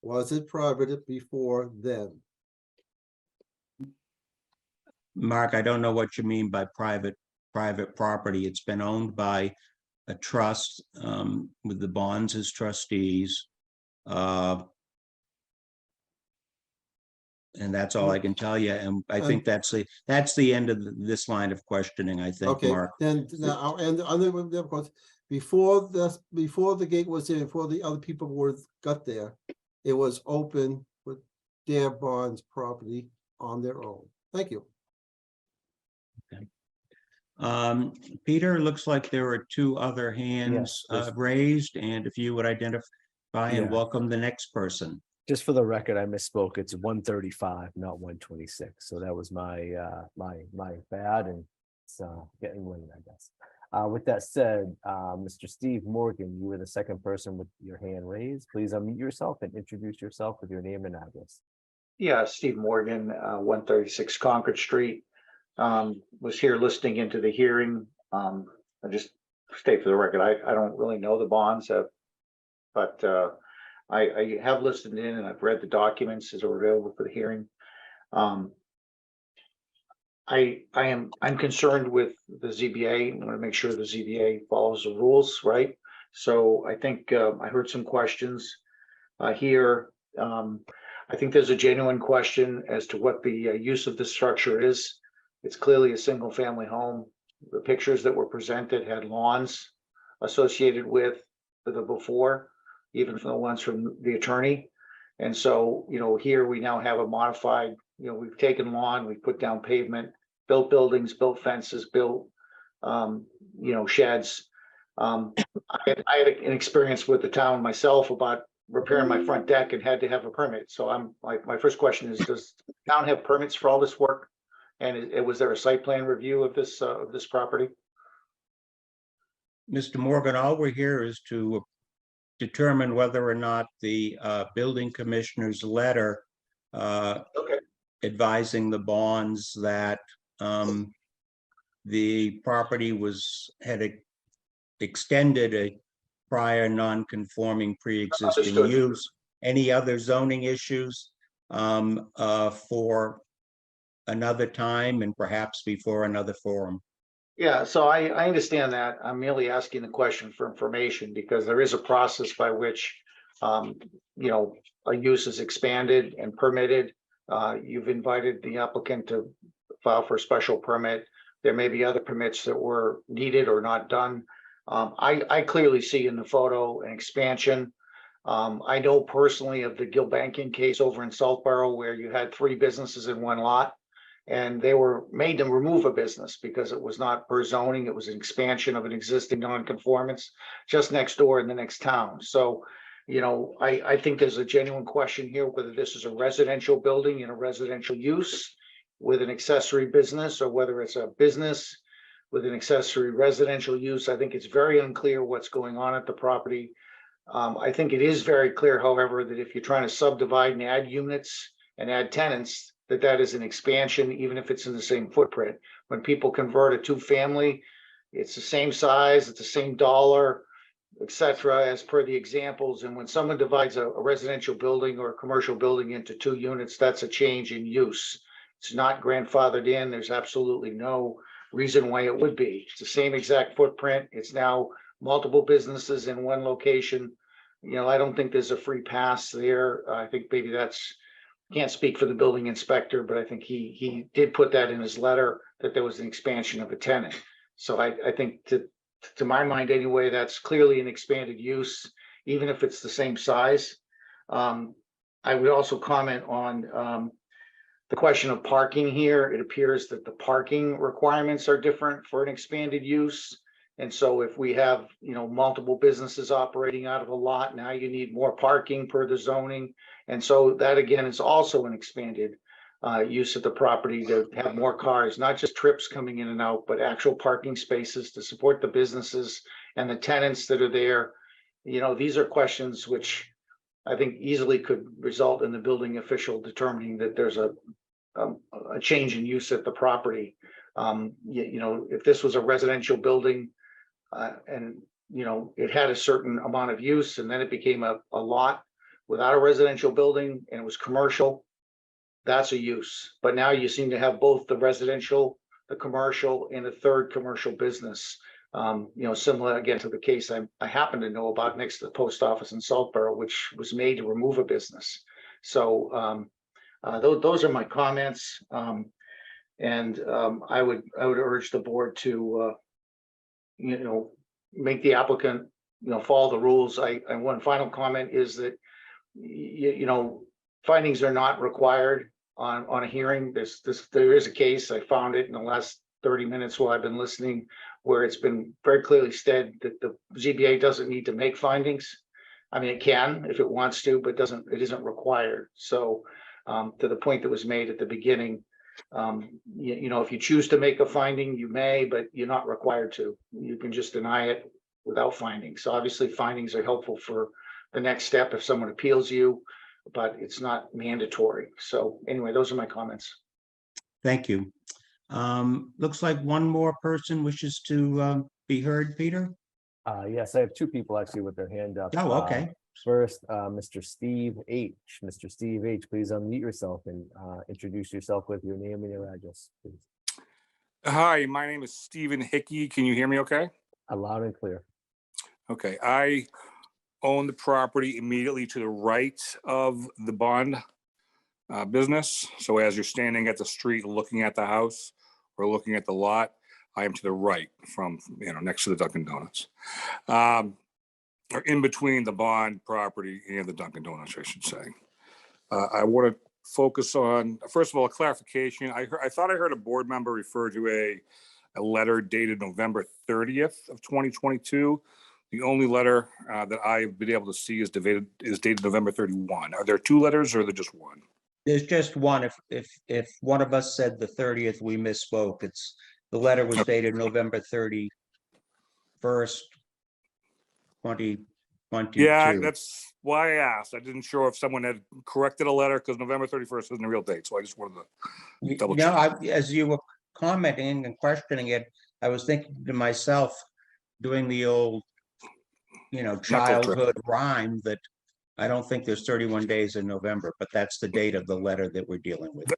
Was it private before then? Mark, I don't know what you mean by private property. It's been owned by a trust with the bonds as trustees. And that's all I can tell you. And I think that's the end of this line of questioning, I think, Okay, Mark. then now, and other before the gate was in, before the other people got there, it was open with their bonds property on their own. Thank you. Peter, looks like there are two other hands Yes, raised, and if you would identify and Yeah. welcome the next person. Just for the record, I misspoke. It's 135, not 126. So that was my my bad, and it's getting late, I guess. With that said, Mr. Steve Morgan, you were the second person with your hand raised. Please unmute yourself and introduce yourself with your name and address. Yeah, Steve Morgan, 136 Concord Street. Was here listening into the hearing. I just state for the record, I don't really know the bonds, but I have listened in and I've read the documents as are available for the hearing. I'm concerned with the ZBA. I want to make sure the ZBA follows the rules, right? So I think I heard some questions here. I think there's a genuine question as to what the use of the structure is. It's clearly a single family home. The pictures that were presented had lawns associated with the before, even from the ones from the attorney. And so, here we now have a modified, we've taken lawn, we've put down pavement, built buildings, built fences, built, sheds. I had an experience with the town myself about repairing my front deck and had to have a permit. So my first question is, does the town have permits for all this work? And was there a site plan review of this property? Mr. Morgan, all we're here is to determine whether or not the building commissioner's letter advising the bonds that the property had extended a prior non-conforming pre-existing use, any other zoning issues for another time and perhaps before another forum. Yeah, so I understand that. I'm merely asking the question for information because there is a process by which you know, a use is expanded and permitted. You've invited the applicant to file for a special permit. There may be other permits that were needed or not done. I clearly see in the photo an expansion. I know personally of the Gilbankin case over in Southborough where you had 3 businesses in one lot. And they were made to remove a business because it was not per zoning. It was an expansion of an existing non-conformance just next door in the next town. So, you know, I think there's a genuine question here whether this is a residential building in a residential use with an accessory business or whether it's a business with an accessory residential use. I think it's very unclear what's going on at the property. I think it is very clear, however, that if you're trying to subdivide and add units and add tenants, that is an expansion, even if it's in the same footprint. When people convert a 2-family, it's the same size, it's the same dollar, et cetera, as per the examples. And when someone divides a residential building or a commercial building into 2 units, that's a change in use. It's not grandfathered in. There's absolutely no reason why it would be. It's the same exact footprint. It's now multiple businesses in one location. You know, I don't think there's a free pass there. I think maybe that's, can't speak for the building inspector, but I think he did put that in his letter that there was an expansion of a tenant. So I think to my mind anyway, that's clearly an expanded use, even if it's the same size. I would also comment on the question of parking here. It appears that the parking requirements are different for an expanded use. And so if we have, you know, multiple businesses operating out of a lot, now you need more parking per the zoning. And so that again is also an expanded use of the property to have more cars, not just trips coming in and out, but actual parking spaces to support the businesses and the tenants that are there. You know, these are questions which I think easily could result in the building official determining that there's a change in use at the property. You know, if this was a residential building, and you know, it had a certain amount of use and then it became a lot without a residential building and it was commercial, that's a use. But now you seem to have both the residential, the commercial, and a third commercial business. You know, similar again to the case I happen to know about next to the post office in Southborough, which was made to remove a business. So those are my comments. And I would urge the board to you know, make the applicant, you know, follow the rules. And one final comment is that, you know, findings are not required on a hearing. There is a case, I found it in the last 30 minutes while I've been listening, where it's been very clearly said that the ZBA doesn't need to make findings. I mean, it can if it wants to, but it isn't required. So to the point that was made at the beginning, you know, if you choose to make a finding, you may, but you're not required to. You can just deny it without findings. So obviously findings are helpful for the next step if someone appeals you, but it's not mandatory. So anyway, those are my comments. Thank you. Looks like one more person wishes to be heard, Peter. Yes, I have 2 people actually with their hand up. Oh, okay. First, Mr. Steve H. Mr. Steve H., please unmute yourself and introduce yourself with your name and your address, please. Hi, my name is Stephen Hickey. Can you hear me okay? Loud and clear. Okay, I own the property immediately to the right of the bond business. So as you're standing at the street looking at the house or looking at the lot, I am to the right from, you know, next to the Dunkin' Donuts. Or in between the bond property and the Dunkin' Donuts, I should say. I want to focus on, first of all, a clarification. I thought I heard a board member refer to a letter dated November 30th of 2022. The only letter that I've been able to see is dated November 31. Are there 2 letters or are there just one? There's just one. If one of us said the 30th, we misspoke. The letter was dated November 31st, 2022. Yeah, that's why I asked. I didn't sure if someone had corrected a letter because November 31st isn't a real date. So I just wanted to double check. As you were commenting and questioning it, I was thinking to myself, doing the old, you know, childhood rhyme that I don't think there's 31 days in November, but that's the date of the letter that we're dealing with.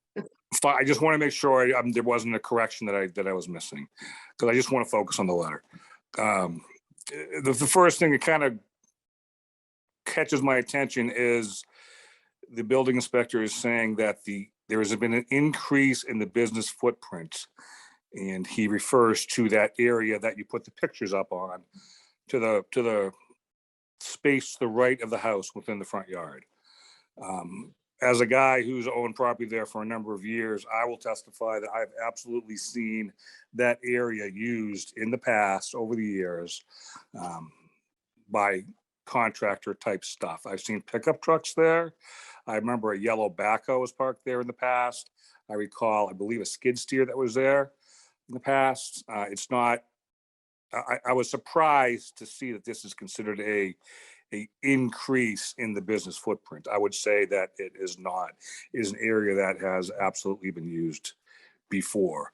I just want to make sure there wasn't a correction that I was missing, because I just want to focus on the letter. The first thing that kind of catches my attention is the building inspector is saying that there has been an increase in the business footprint. And he refers to that area that you put the pictures up on, to the space to the right of the house within the front yard. As a guy who's owned property there for a number of years, I will testify that I've absolutely seen that area used in the past over the years by contractor type stuff. I've seen pickup trucks there. I remember a yellow backhoe was parked there in the past. I recall, I believe, a skid steer that was there in the past. It's not, I was surprised to see that this is considered a increase in the business footprint. I would say that it is not. It is an area that has absolutely been used before.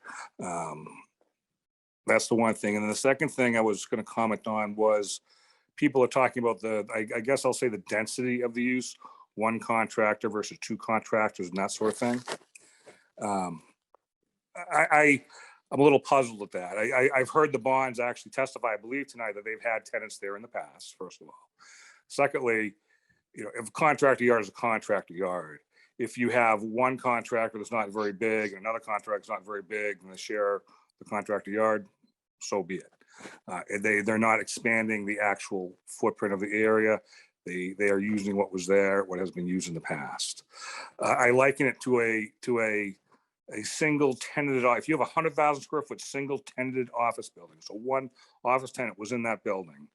That's the one thing. And then the second thing I was going to comment on was people are talking about I guess I'll say the density of the use, one contractor versus two contractors and that sort of thing. I'm a little puzzled at that. I've heard the Bonds actually testify, I believe tonight, that they've had tenants there in the past, first of all. Secondly, if a contractor yard is a contractor yard, if you have one contractor that's not very big and another contractor that's not very big and they share the contractor yard, so be it. They're not expanding the actual footprint of the area. They are using what was there, what has been used in the past. I liken it to a single tenanted, if you have a 100,000 square foot single tenanted office building, so one office tenant was in that building,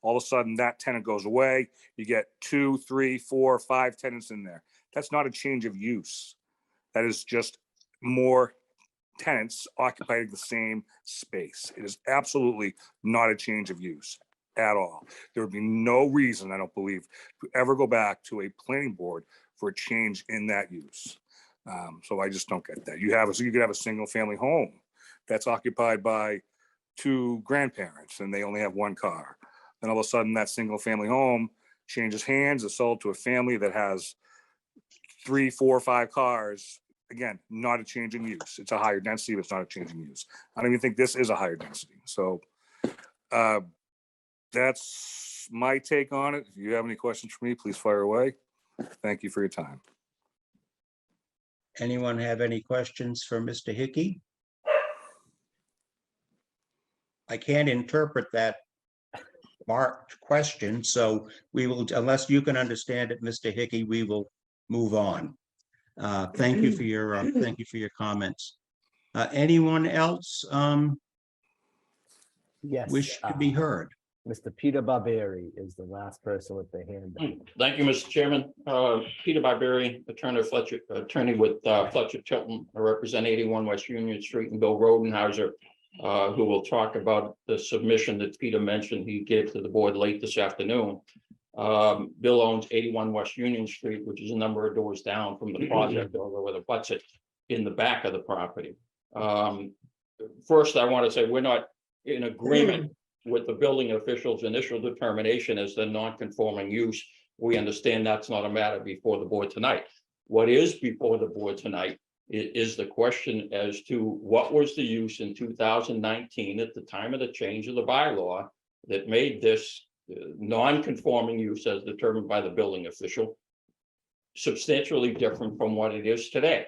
all of a sudden that tenant goes away, you get 2, 3, 4, 5 tenants in there. That's not a change of use. That is just more tenants occupying the same space. It is absolutely not a change of use at all. There would be no reason, I don't believe, to ever go back to a planning board for a change in that use. So I just don't get that. You could have a single family home that's occupied by 2 grandparents and they only have 1 car. Then all of a sudden that single family home changes hands, is sold to a family that has 3, 4, 5 cars. Again, not a change in use. It's a higher density, but it's not a change in use. I don't even think this is a higher density. So that's my take on it. If you have any questions for me, please fire away. Thank you for your time. Anyone have any questions for Mr. Hickey? I can't interpret that marked question, so we will, unless you can understand it, Mr. Hickey, we will move on. Thank you for your comments. Anyone else Yes. wish to be heard? Mr. Peter Barberi is the last person with the hand up. Thank you, Mr. Chairman. Peter Barberi, attorney with Fletcher Tilton. I represent 81 West Union Street, and Bill Rodenhauser, who will talk about the submission that Peter mentioned he gave to the board late this afternoon. Bill owns 81 West Union Street, which is a number of doors down from the project, although it abuts it in the back of the property. First, I want to say we're not in agreement with the building official's initial determination as the non-conforming use. We understand that's not a matter before the board tonight. What is before the board tonight is the question as to what was the use in 2019 at the time of the change of the bylaw that made this non-conforming use as determined by the building official substantially different from what it is today.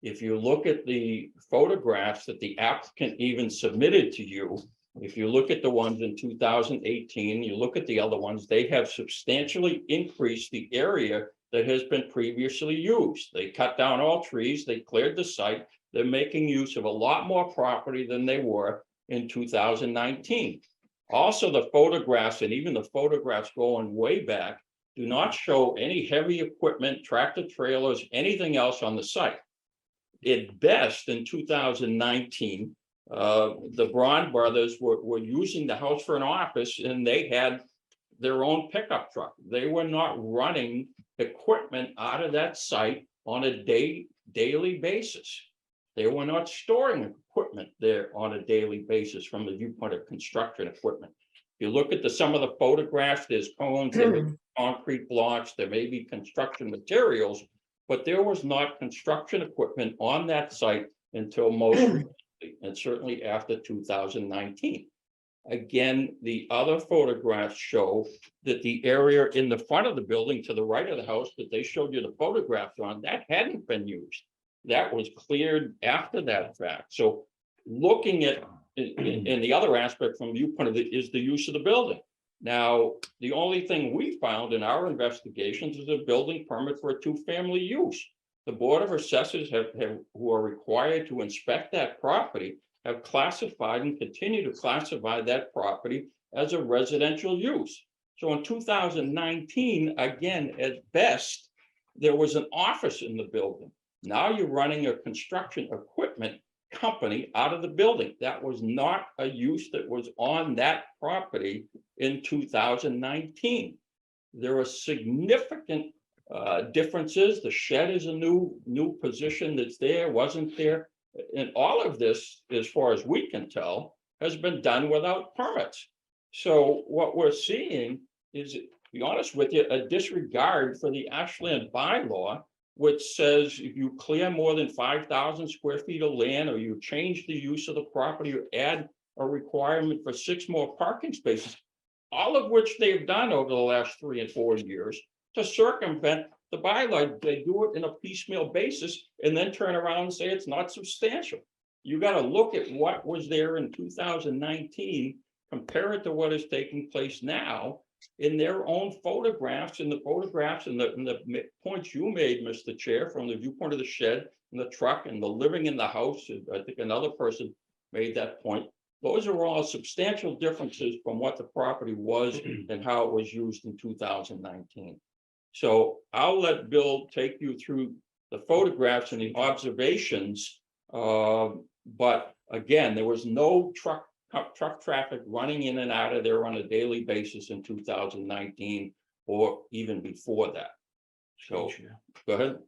If you look at the photographs that the applicant even submitted to you, if you look at the ones in 2018, you look at the other ones, they have substantially increased the area that has been previously used. They cut down all trees, they cleared the site, they're making use of a lot more property than they were in 2019. Also, the photographs, and even the photographs going way back, do not show any heavy equipment, tractor trailers, anything else on the site. At best, in 2019, the Braun brothers were using the house for an office, and they had their own pickup truck. They were not running equipment out of that site on a daily basis. They were not storing equipment there on a daily basis from the viewpoint of construction equipment. If you look at some of the photographs, there's cones, there may be concrete blocks, there may be construction materials, but there was not construction equipment on that site until most recently, and certainly after 2019. Again, the other photographs show that the area in the front of the building to the right of the house that they showed you the photographs on, that hadn't been used. That was cleared after that fact. So looking at in the other aspect from the viewpoint of it is the use of the building. Now, the only thing we found in our investigations is a building permit for a two-family use. The Board of Assessors who are required to inspect that property have classified and continue to classify that property as a residential use. So in 2019, again, at best, there was an office in the building. Now you're running a construction equipment company out of the building. That was not a use that was on that property in 2019. There are significant differences. The shed is a new position that's there, wasn't there. And all of this, as far as we can tell, has been done without permits. So what we're seeing is, to be honest with you, a disregard for the Ashland bylaw, which says if you clear more than 5,000 square feet of land, or you change the use of the property, or add a requirement for 6 more parking spaces, all of which they've done over the last 3 and 4 years to circumvent the bylaw. They do it in a piecemeal basis and then turn around and say it's not substantial. You got to look at what was there in 2019, compare it to what is taking place now in their own photographs, and the photographs and the points you made, Mr. Chair, from the viewpoint of the shed and the truck and the living in the house. I think another person made that point. Those are all substantial differences from what the property was and how it was used in 2019. So I'll let Bill take you through the photographs and the observations. But again, there was no truck traffic running in and out of there on a daily basis in 2019 or even before that. So go ahead.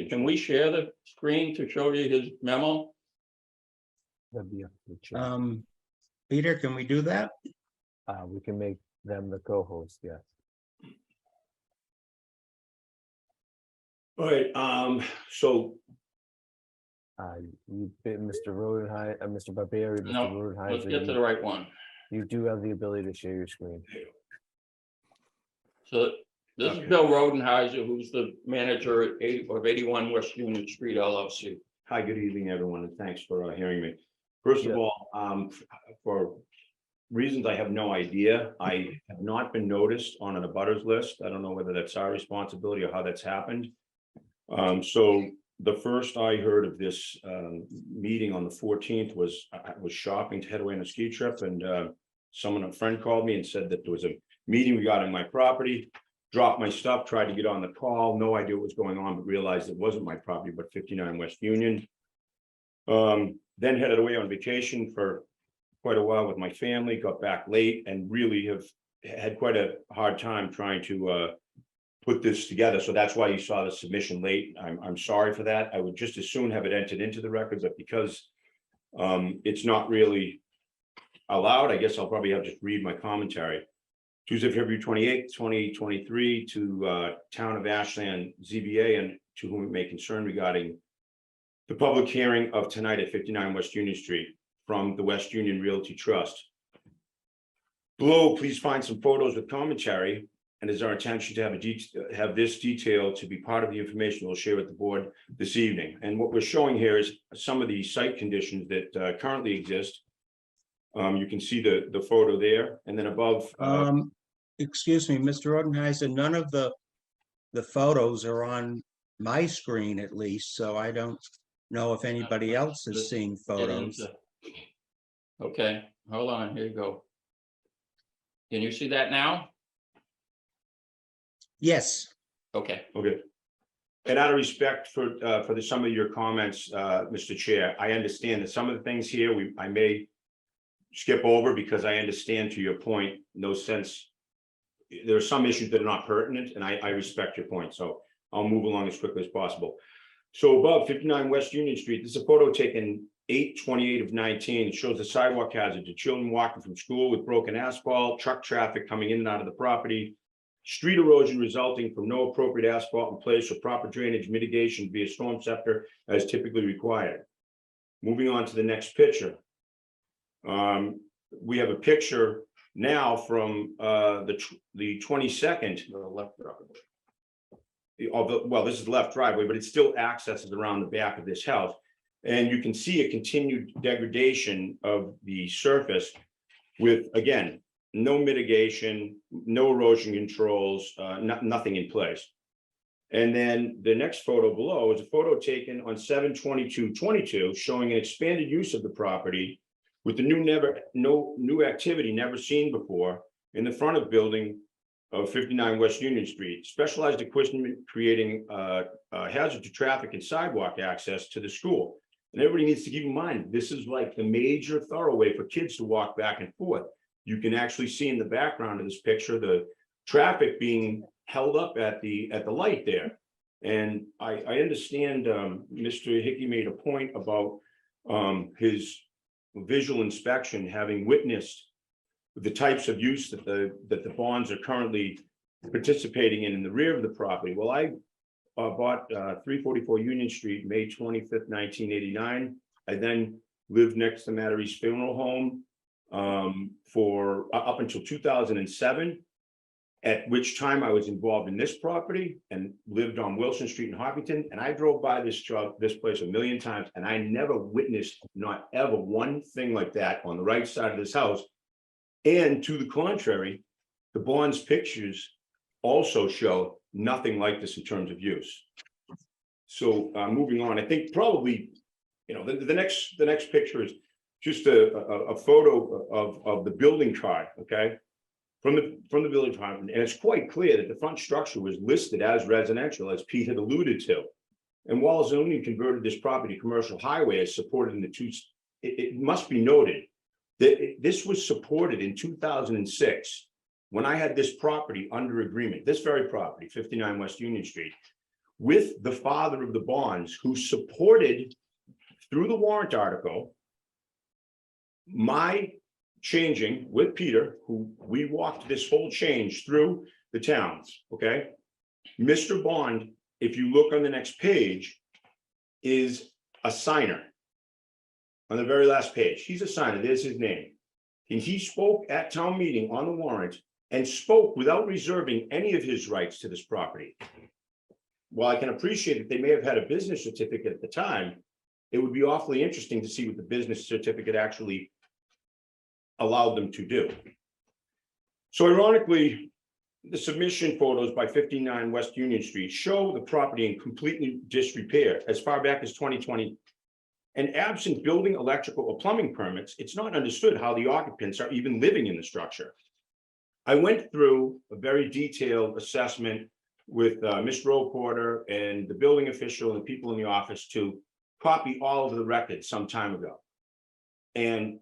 Can we share the screen to show you his memo? That'd be up to the chair. Peter, can we do that? We can make them the co-host, yes. All right, so You bit Mr. Rodenheim, Mr. Barbieri, Mr. No, Rodenheim. let's get to the right one. You do have the ability to share your screen. So this is Bill Rodenheiser, who's the manager of 81 West Union Street LLC. hi, good evening, everyone, and thanks for hearing me. First of all, for reasons I have no idea, I have not been noticed on an abutters list. I don't know whether that's our responsibility or how that's happened. So the first I heard of this meeting on the 14th was I was shopping to head away on a ski trip, and a friend called me and said that there was a meeting regarding my property. Dropped my stuff, tried to get on the call, no idea what was going on, but realized it wasn't my property, but 59 West Union. Then headed away on vacation for quite a while with my family, got back late, and really have had quite a hard time trying to put this together. So that's why you saw the submission late. I'm sorry for that. I would just as soon have it entered into the records, but because it's not really allowed, I guess I'll probably have to just read my commentary. Tuesday, February 28th, 2023, to Town of Ashland ZBA, and to whom it may concern, regarding the public hearing of tonight at 59 West Union Street from the West Union Realty Trust. Below, please find some photos with commentary, and it's our intention to have this detail to be part of the information we'll share with the board this evening. And what we're showing here is some of the site conditions that currently exist. You can see the photo there, and then above. Excuse me, Mr. Odenheiser, none of the photos are on my screen, at least, so I don't know if anybody else is seeing photos. Okay, hold on, here you go. Can you see that now? Yes. Okay. Okay. And out of respect for some of your comments, Mr. Chair, I understand that some of the things here I may skip over, because I understand, to your point, no sense. There are some issues that are not pertinent, and I respect your point, so I'll move along as quickly as possible. So above 59 West Union Street, this is a photo taken 8/28 of 19. It shows the sidewalk hazard to children walking from school with broken asphalt, truck traffic coming in and out of the property, street erosion resulting from no appropriate asphalt in place or proper drainage mitigation via storm scepter as typically required. Moving on to the next picture. we have a picture now from the 22nd. The left driveway. Well, this is the left driveway, but it still accesses around the back of this house. And you can see a continued degradation of the surface with, again, no mitigation, no erosion controls, nothing in place. And then the next photo below is a photo taken on 7/22/22 showing an expanded use of the property with the new activity never seen before in the front of building of 59 West Union Street. Specialized equipment creating hazard to traffic and sidewalk access to the school. And everybody needs to keep in mind, this is like the major thoroughway for kids to walk back and forth. You can actually see in the background of this picture, the traffic being held up at the light there. And I understand Mr. Hickey made a point about his visual inspection, having witnessed the types of use that the bonds are currently participating in the rear of the property. Well, I bought 344 Union Street, May 25th, 1989. I then lived next to Mattery's funeral home for up until 2007, at which time I was involved in this property and lived on Wilson Street in Hopkinton. And I drove by this place a million times, and I never witnessed, not ever, one thing like that on the right side of this house. And to the contrary, the bond's pictures also show nothing like this in terms of use. So moving on, I think probably, you know, the next picture is just a photo of the building chart, okay, from the building chart, and it's quite clear that the front structure was listed as residential, as Pete had alluded to. And while zoning converted this property commercial highway as supported in the two, it must be noted that this was supported in 2006 when I had this property under agreement, this very property, 59 West Union Street, with the father of the bonds, who supported through the warrant article my changing with Peter, who we walked this whole change through the towns, okay? Mr. Bond, if you look on the next page, is a signer. On the very last page, he's a signer, there's his name. And he spoke at town meeting on the warrant and spoke without reserving any of his rights to this property. While I can appreciate that they may have had a business certificate at the time, it would be awfully interesting to see what the business certificate actually allowed them to do. So ironically, the submission photos by 59 West Union Street show the property in completely disrepair as far back as 2020. And absent building, electrical, or plumbing permits, it's not understood how the occupants are even living in the structure. I went through a very detailed assessment with Mr. O'Porter and the building official and people in the office to copy all of the records some time ago. And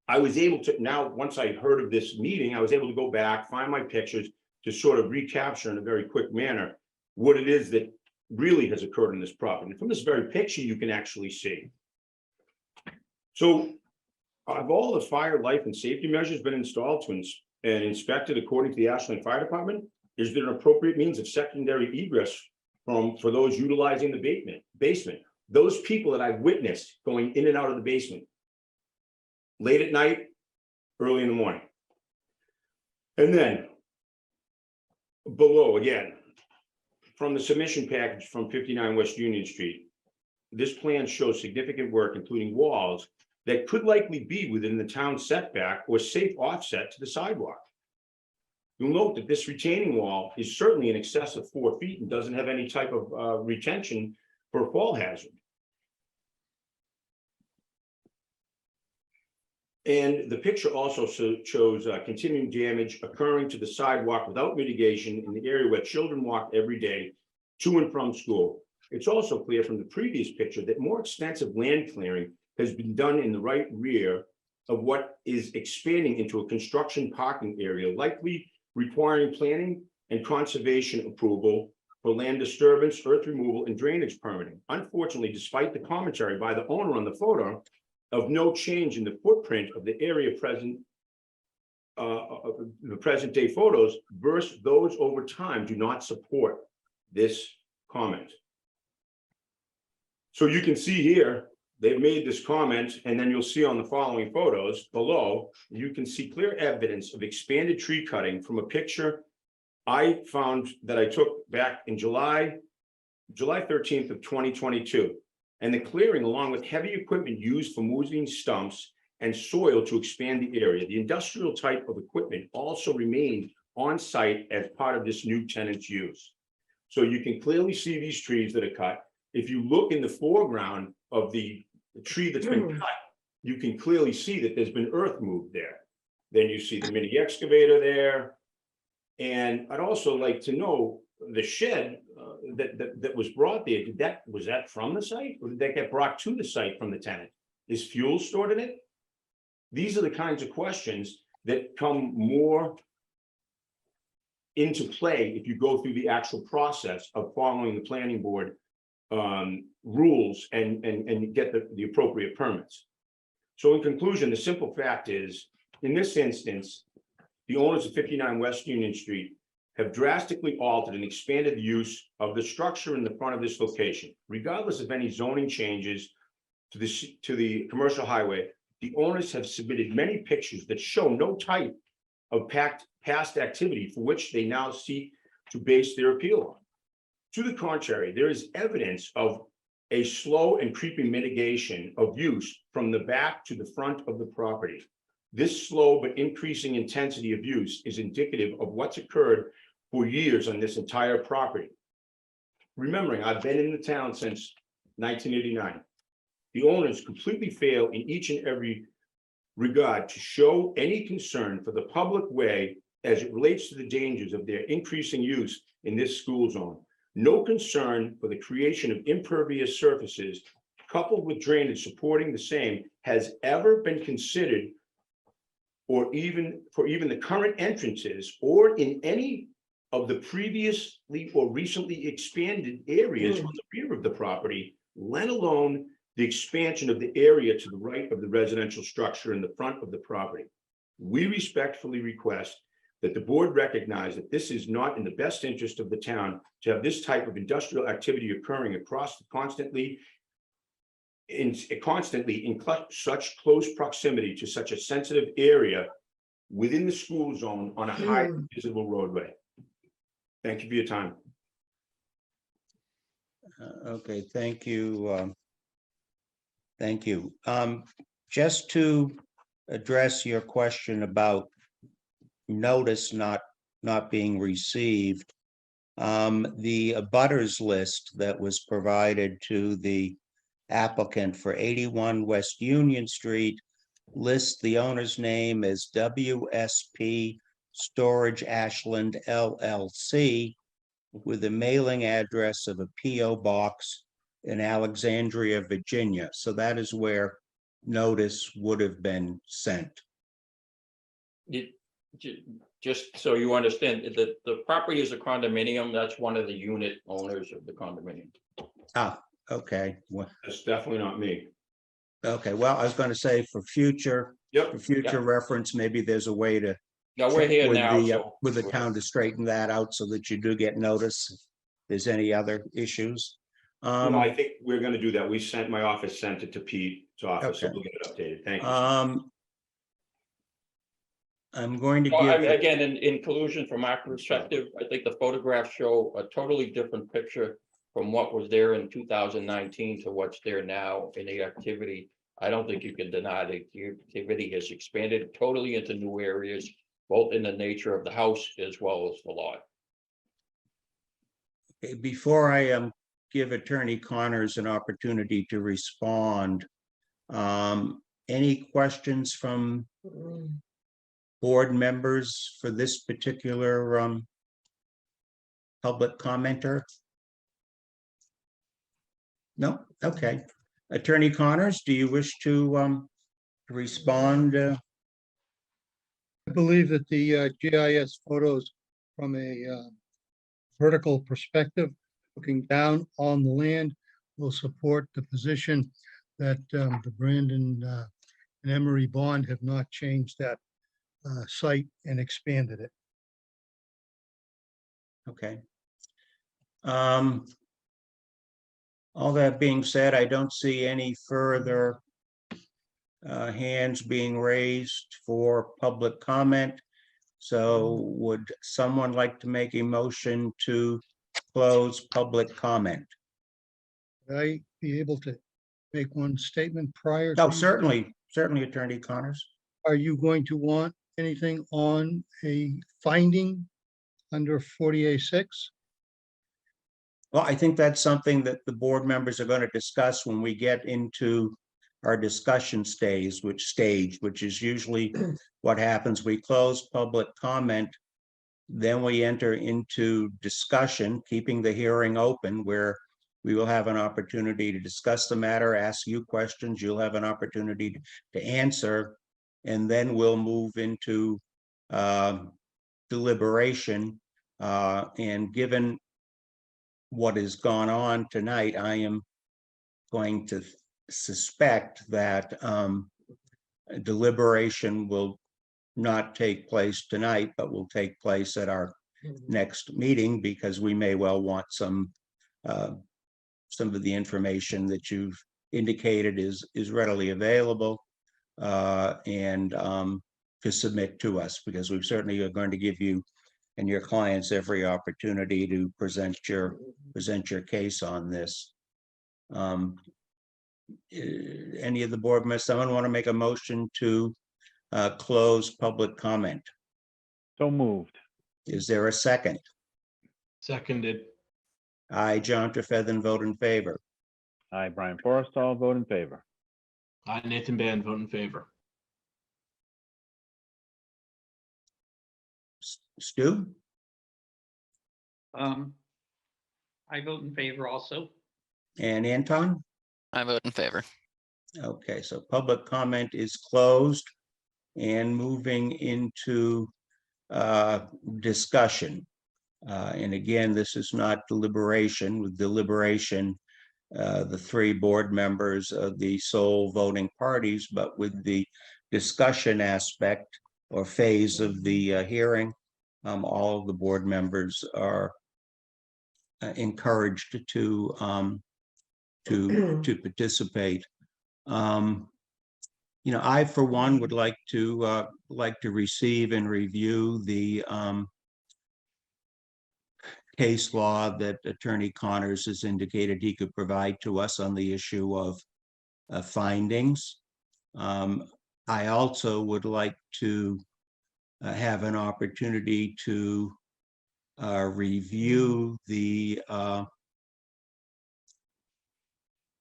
I was able to, now, once I heard of this meeting, I was able to go back, find my pictures to sort of recapture in a very quick manner what it is that really has occurred in this property. And from this very picture, you can actually see. So have all the fire, life, and safety measures been installed and inspected according to the Ashland Fire Department? Is there an appropriate means of secondary egress for those utilizing the basement? Those people that I've witnessed going in and out of the basement, late at night, early in the morning. And then below, again, from the submission package from 59 West Union Street, this plan shows significant work, including walls that could likely be within the town setback or safe offset to the sidewalk. You'll note that this retaining wall is certainly in excess of 4 feet and doesn't have any type of retention for a fall hazard. And the picture also shows continuing damage occurring to the sidewalk without mitigation in the area where children walk every day to and from school. It's also clear from the previous picture that more extensive land clearing has been done in the right rear of what is expanding into a construction parking area, likely requiring planning and conservation approval for land disturbance, earth removal, and drainage permitting. Unfortunately, despite the commentary by the owner on the photo of no change in the footprint of the area present, the present day photos versus those over time do not support this comment. So you can see here they've made this comment, and then you'll see on the following photos below, you can see clear evidence of expanded tree cutting from a picture I found that I took back in July 13th of 2022. And the clearing, along with heavy equipment used for moving stumps and soil to expand the area. The industrial type of equipment also remained on site as part of this new tenant's use. So you can clearly see these trees that are cut. If you look in the foreground of the tree that's been cut, you can clearly see that there's been earth moved there. Then you see the mini excavator there. And I'd also like to know the shed that was brought there, was that from the site, or did that get brought to the site from the tenant? Is fuel stored in it? These are the kinds of questions that come more into play if you go through the actual process of following the planning board rules and get the appropriate permits. So in conclusion, the simple fact is, in this instance, the owners of 59 West Union Street have drastically altered and expanded the use of the structure in the front of this location. Regardless of any zoning changes to the commercial highway, the owners have submitted many pictures that show no type of past activity for which they now seek to base their appeal on. To the contrary, there is evidence of a slow and creeping mitigation of use from the back to the front of the property. This slow but increasing intensity of use is indicative of what's occurred for years on this entire property. Remembering, I've been in the town since 1989. The owners completely fail in each and every regard to show any concern for the public way as it relates to the dangers of their increasing use in this school zone. No concern for the creation of impervious surfaces coupled with drainage supporting the same has ever been considered, or even the current entrances or in any of the previously or recently expanded areas on the rear of the property, let alone the expansion of the area to the right of the residential structure in the front of the property. We respectfully request that the board recognize that this is not in the best interest of the town to have this type of industrial activity occurring across the constantly in such close proximity to such a sensitive area within the school zone on a high visible roadway. Thank you for your time. Okay, thank you. Thank you. Just to address your question about notice not being received, the abutters list that was provided to the applicant for 81 West Union Street lists the owner's name as WSP Storage Ashland LLC with a mailing address of a P.O. box in Alexandria, Virginia. So that is where notice would have been sent. Just so you understand, the property is a condominium. That's one of the unit owners of the condominium. Ah, okay. Well, That's definitely not me. okay, well, I was going to say for future reference, maybe there's a way to Yeah, we're check here with now. the with the town to straighten that out so that you do get notice if there's any other issues. No, I think we're going to do that. My office sent it to Pete's office, so Okay. we'll get it updated. Thank you. I'm going to No, give. again, in collusion from our perspective, I think the photographs show a totally different picture from what was there in 2019 to what's there now in the activity. I don't think you can deny that the activity has expanded totally into new areas, both in the nature of the house as well as the lot. Okay, before I give Attorney Connors an opportunity to respond, any questions from board members for this particular public commenter? No? Okay. Attorney Connors, do you wish to respond? I believe that the GIS photos from a vertical perspective, looking down on the land, will support the position that the Brandon and Emery Bond have not changed that site and expanded it. Okay. All that being said, I don't see any further hands being raised for public comment. So would someone like to make a motion to close public comment? Would I be able to make one statement prior? Oh, to- certainly, Attorney Connors. Are you going to want anything on a finding under 40A6? Well, I think that's something that the board members are going to discuss when we get into our discussion stage, which is usually what happens. We close public comment, then we enter into discussion, keeping the hearing open, where we will have an opportunity to discuss the matter, ask you questions, you'll have an opportunity to answer, and then we'll move into deliberation. And given what has gone on tonight, I am going to suspect that deliberation will not take place tonight, but will take place at our next meeting, because we may well want some of the information that you've indicated is readily available and to submit to us, because we certainly are going to give you and your clients every opportunity to present your case on this. Any of the board members, someone want to make a motion to close public comment? So moved. Is there a second? Seconded. I, John Trefethen, vote in favor. I, Brian Forrestall, vote in favor. I, Nathan Band, vote in favor. Stu? I vote in favor also. And Anton? I vote in favor. Okay, so public comment is closed and moving into discussion. And again, this is not deliberation. With deliberation, the three board members are the sole voting parties, but with the discussion aspect or phase of the hearing, all of the board members are encouraged to participate. You know, I, for one, would like to receive and review the case law that Attorney Connors has indicated he could provide to us on the issue of findings. I also would like to have an opportunity to review the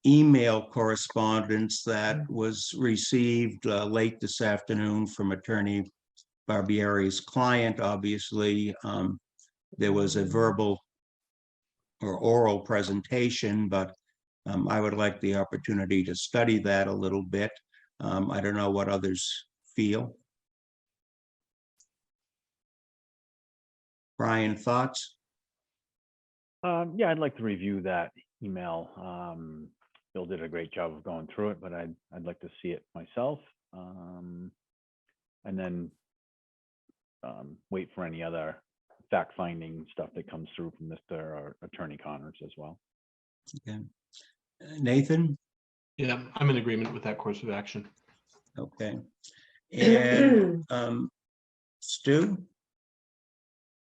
email correspondence that was received late this afternoon from Attorney Barbieri's client. Obviously, there was a verbal or oral presentation, but I would like the opportunity to study that a little bit. I don't know what others feel. Brian, thoughts? Yeah, I'd like to review that email. Bill did a great job of going through it, but I'd like to see it myself. And then wait for any other fact-finding stuff that comes through from Mr. Attorney Connors as well. Okay. Nathan? Yeah, I'm in agreement with that course of action. Okay. And Stu?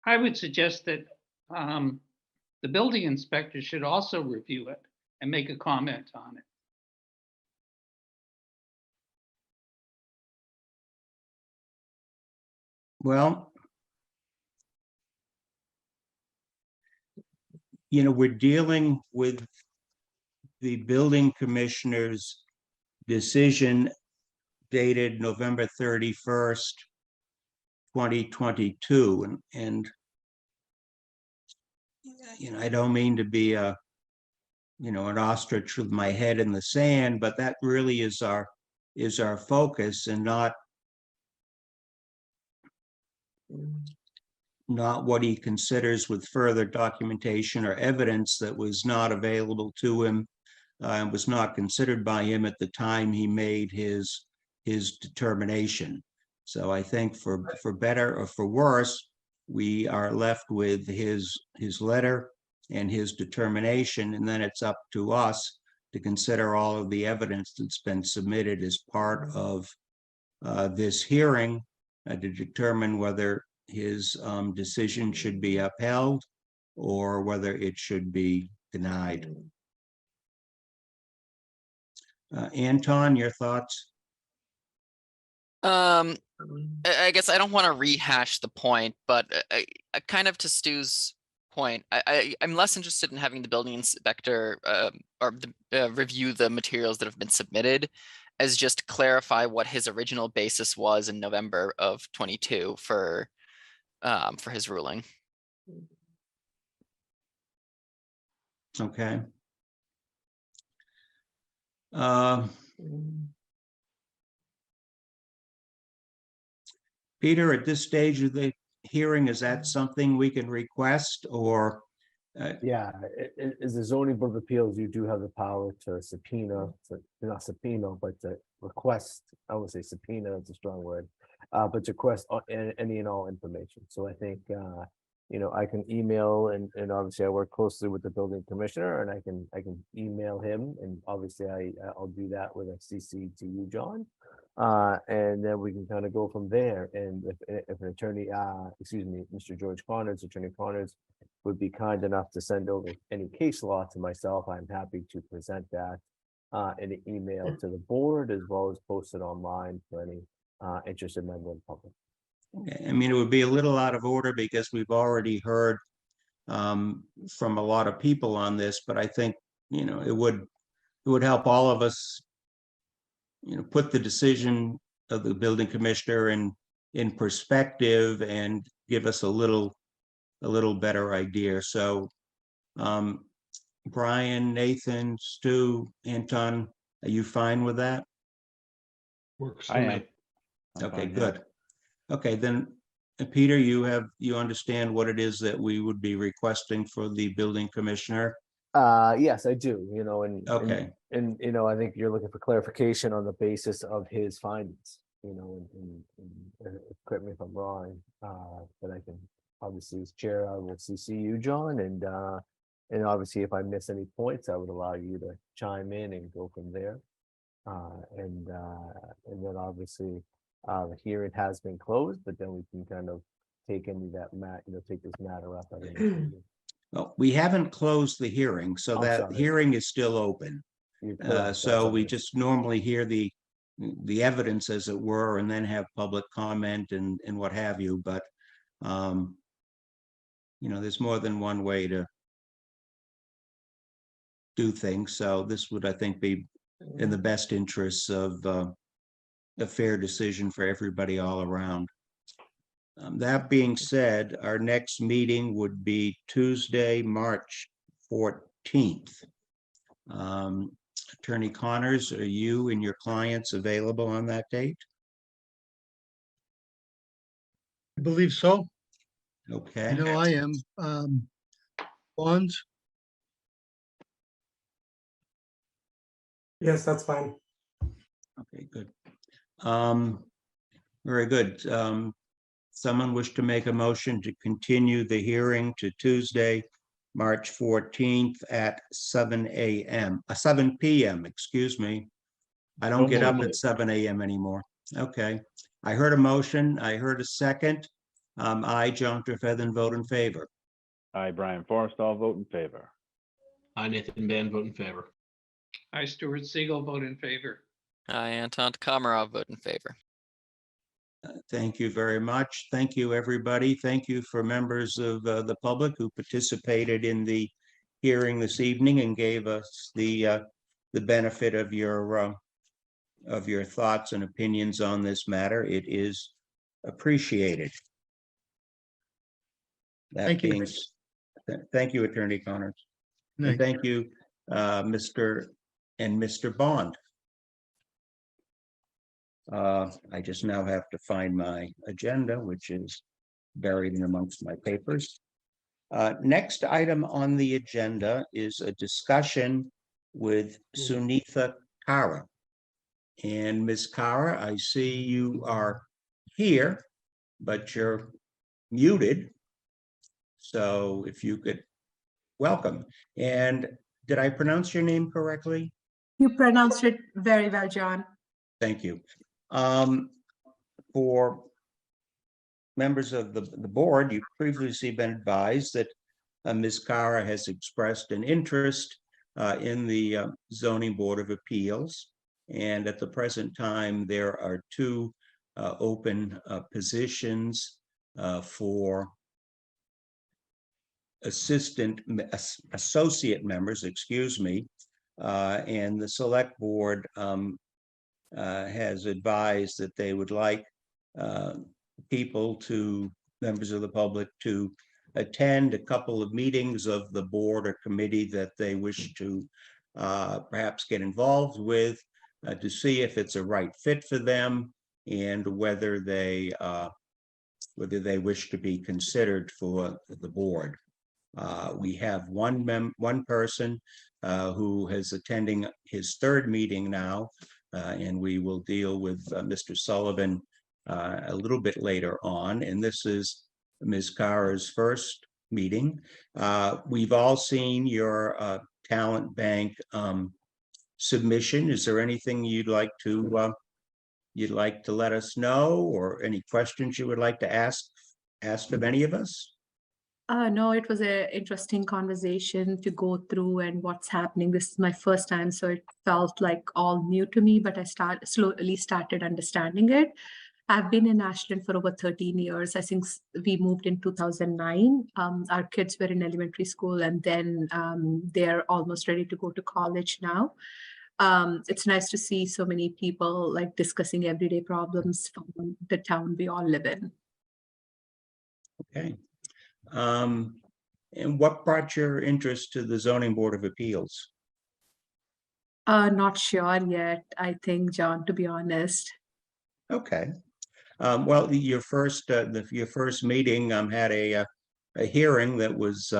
I would suggest that the building inspector should also review it and make a comment on it. Well, you know, we're dealing with the building commissioner's decision dated November 31st, 2022. And you know, I don't mean to be an ostrich with my head in the sand, but that really is our focus, and not what he considers with further documentation or evidence that was not available to him and was not considered by him at the time he made his determination. So I think for better or for worse, we are left with his letter and his determination, and then it's up to us to consider all of the evidence that's been submitted as part of this hearing to determine whether his decision should be upheld or whether it should be denied. Anton, your thoughts? I guess I don't want to rehash the point, but I kind of to Stu's point, I'm less interested in having the building inspector review the materials that have been submitted, as just clarify what his original basis was in November of 22 for his ruling. Okay. Peter, at this stage of the hearing, is that something we can request, or? Yeah, as the zoning board of appeals, you do have the power to subpoena, not subpoena, but to request, I would say subpoena, it's a strong word, but to request any and all information. So I think, you know, I can email and obviously I work closely with the building commissioner, and I can email him, and obviously I'll do that with a CC to you, John. And then we can kind of go from there. And if an attorney, excuse me, Mr. George Connors, Attorney Connors, would be kind enough to send over any case law to myself, I'm happy to present that in an email to the board, as well as post it online for any interested member of the public. I mean, it would be a little out of order because we've already heard from a lot of people on this, but I think, you know, it would help all of us, you know, put the decision of the building commissioner in perspective and give us a little better idea. So Brian, Nathan, Stu, Anton, are you fine with that? Works I for am. me. Okay, good. Okay, then Peter, you understand what it is that we would be requesting for the building commissioner? Yes, I do, you know, Okay. and you know, I think you're looking for clarification on the basis of his findings, you know, and correct me if I'm wrong, but I can, obviously as chair, I will CC you, John, and obviously if I miss any points, I would allow you to chime in and go from there. And then obviously the hearing has been closed, but then we can kind of take any of that take this matter up at any meeting. Well, we haven't closed the hearing, so I'm that sorry. hearing is still open. So we just normally hear the evidence, as it were, and then have public comment and what have you. But you know, there's more than one way to do things. So this would, I think, be in the best interests of a fair decision for everybody all around. That being said, our next meeting would be Tuesday, March 14th. Attorney Connors, are you and your clients available on that date? I believe so. Okay. I know I am. Bonds, Yes, that's fine. Okay, good. Very good. Someone wish to make a motion to continue the hearing to Tuesday, March 14th at 7 p.m., excuse me. I don't get up at 7 a.m. anymore. Okay. I heard a motion. I heard a second. I, John Trefethen, vote in favor. I, Brian Forrestall, vote in favor. I, Nathan Van, vote in favor. I, Stuart Siegel, vote in favor. I, Anton Komarov, vote in favor. Thank you very much. Thank you, everybody. Thank you for members of the public who participated in the hearing this evening and gave us the benefit of your thoughts and opinions on this matter. It is appreciated. Thank you. Thank you, Attorney Connors. And thank you, Mr. and Mr. Bond. I just now have to find my agenda, which is buried in amongst my papers. Next item on the agenda is a discussion with Sunitha Kara. And Ms. Kara, I see you are here, but you're muted. So if you could welcome. And did I pronounce your name correctly? You pronounced it very well, John. Thank you. For members of the board, you've previously been advised that Ms. Cara has expressed an interest in the Zoning Board of Appeals. And at the present time, there are two open positions for associate members, excuse me. And the select board has advised that they would like members of the public to attend a couple of meetings of the board or committee that they wish to perhaps get involved with to see if it's a right fit for them and whether they wish to be considered for the board. We have one person who is attending his third meeting now, and we will deal with Mr. Sullivan a little bit later on. And this is Ms. Cara's first meeting. We've all seen your talent bank submission. Is there anything you'd like to let us know, or any questions you would like to ask of any of us? No, it was an interesting conversation to go through and what's happening. This is my first time, so it felt like all new to me, but I slowly started understanding it. I've been in Ashland for over 13 years. I think we moved in 2009. Our kids were in elementary school, and then they're almost ready to go to college now. It's nice to see so many people like discussing everyday problems from the town we all live in. Okay. And what brought your interest to the Zoning Board of Appeals? Not sure yet, I think, John, to be honest. Okay. Well, your first meeting had a hearing that was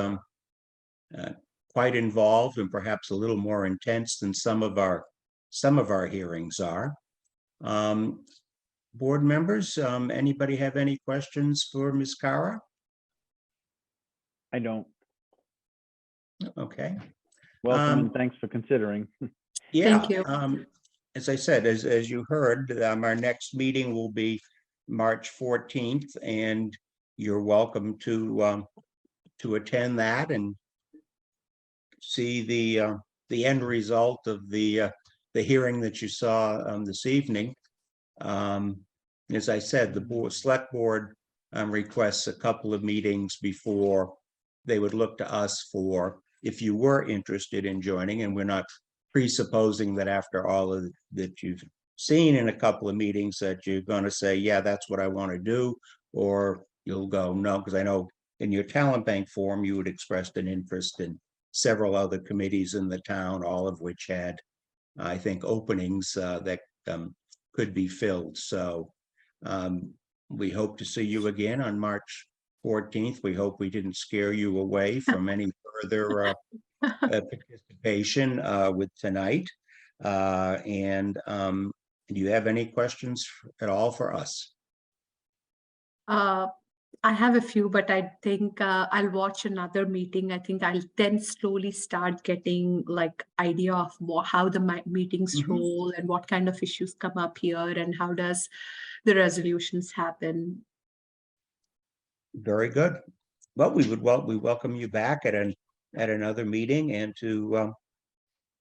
quite involved and perhaps a little more intense than some of our hearings are. Board members, anybody have any questions for Ms. Cara? I don't. Okay. Welcome and thanks for considering. Yeah. Thank you. As I said, as you heard, our next meeting will be March 14th, and you're welcome to attend that and see the end result of the hearing that you saw this evening. As I said, the select board requests a couple of meetings before they would look to us for, if you were interested in joining, and we're not presupposing that after all of that you've seen in a couple of meetings that you're going to say, yeah, that's what I want to do, or you'll go, no, because I know in your talent bank form, you had expressed an interest in several other committees in the town, all of which had, I think, openings that could be filled. So we hope to see you again on March 14th. We hope we didn't scare you away from any further participation with tonight. And do you have any questions at all for us? I have a few, but I think I'll watch another meeting. I think I'll then slowly start getting like idea of how the meetings roll and what kind of issues come up here and how does the resolutions happen. Very good. Well, we welcome you back at another meeting and to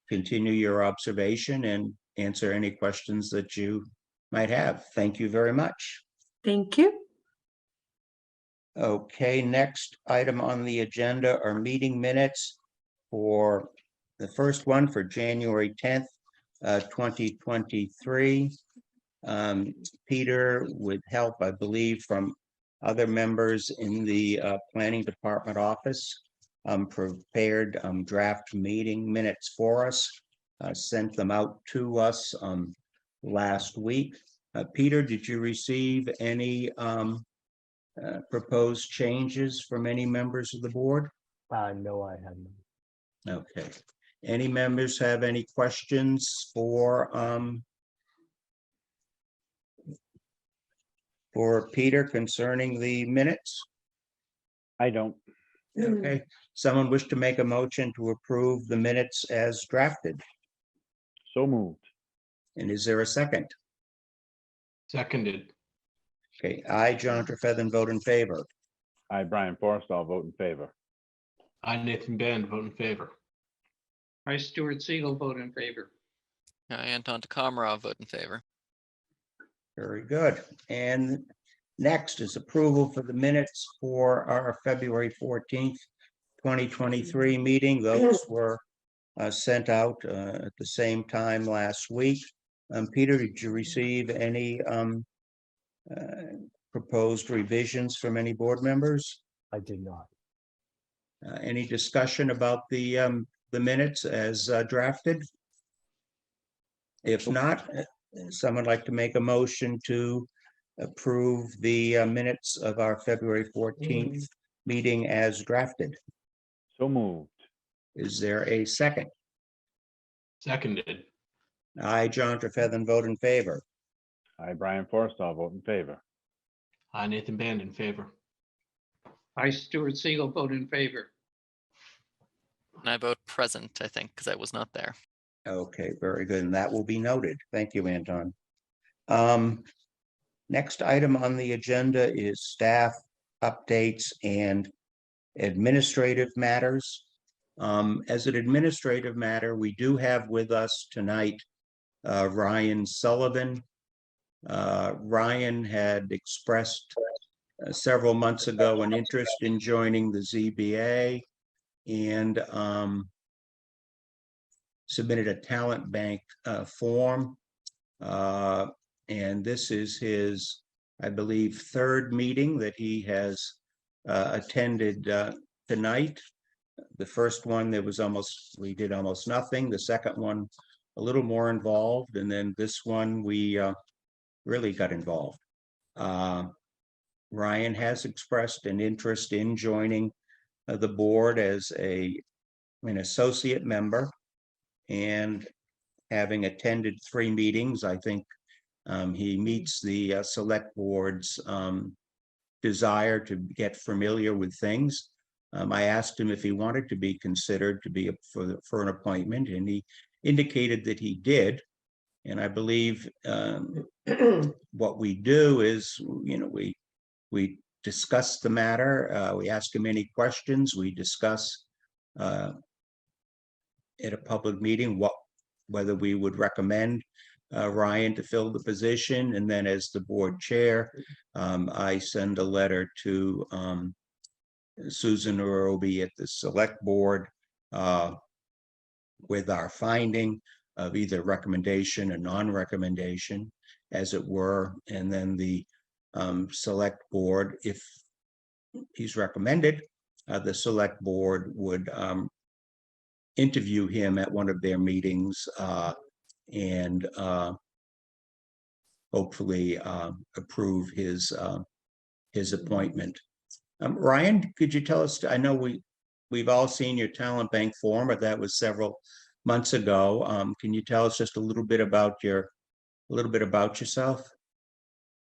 continue your observation and answer any questions that you might have. Thank you very much. Thank you. Okay, next item on the agenda are meeting minutes for the first one for January 10th, 2023. Peter, with help, I believe, from other members in the planning department office, prepared draft meeting minutes for us, sent them out to us last week. Peter, did you receive any proposed changes from any members of the board? No, I haven't. Okay. Any members have any questions for Peter concerning the minutes? I don't. Okay, Someone wish to make a motion to approve the minutes as drafted? So moved. And is there a second? Seconded. Okay, I, John Trefethan, vote in favor. I, Brian Forrestall, vote in favor. I, Nathan Band, vote in favor. I, Stuart Siegel, vote in favor. I, Anton Takamara, vote in favor. Very good. And next is approval for the minutes for our February 14th, 2023 meeting. Those were sent out at the same time last week. Peter, did you receive any proposed revisions from any board members? I did not. Any discussion about the minutes as drafted? If not, someone like to make a motion to approve the minutes of our February 14th meeting as drafted? So moved. Is there a second? Seconded. I, John Trefethan, vote in favor. I, Brian Forrestall, vote in favor. I, Nathan Band, in favor. I, Stuart Siegel, vote in favor. And I vote present, I think, because I was not there. Okay, very good. And that will be noted. Thank you, Anton. Next item on the agenda is staff updates and administrative matters. As an administrative matter, we do have with us tonight Ryan Sullivan. Ryan had expressed several months ago an interest in joining the ZBA and submitted a talent bank form. And this is his, I believe, third meeting that he has attended tonight. The first one, we did almost nothing. The second one, a little more involved. And then this one, we really got involved. Ryan has expressed an interest in joining the board as an associate member, and having attended 3 meetings, I think he meets the select board's desire to get familiar with things. I asked him if he wanted to be considered to be for an appointment, and he indicated that he did. And I believe what we do is, we discuss the matter. We ask him any questions. We discuss at a public meeting whether we would recommend Ryan to fill the position. And then as the board chair, I send a letter to Susan Orobi at the select board with our finding of either recommendation or non-recommendation, as it were. And then the select board, if he's recommended, the select board would interview him at one of their meetings and hopefully approve his appointment. Ryan, could you tell us, I know we've all seen your talent bank form, but that was several months ago. Can you tell us just a little bit about yourself?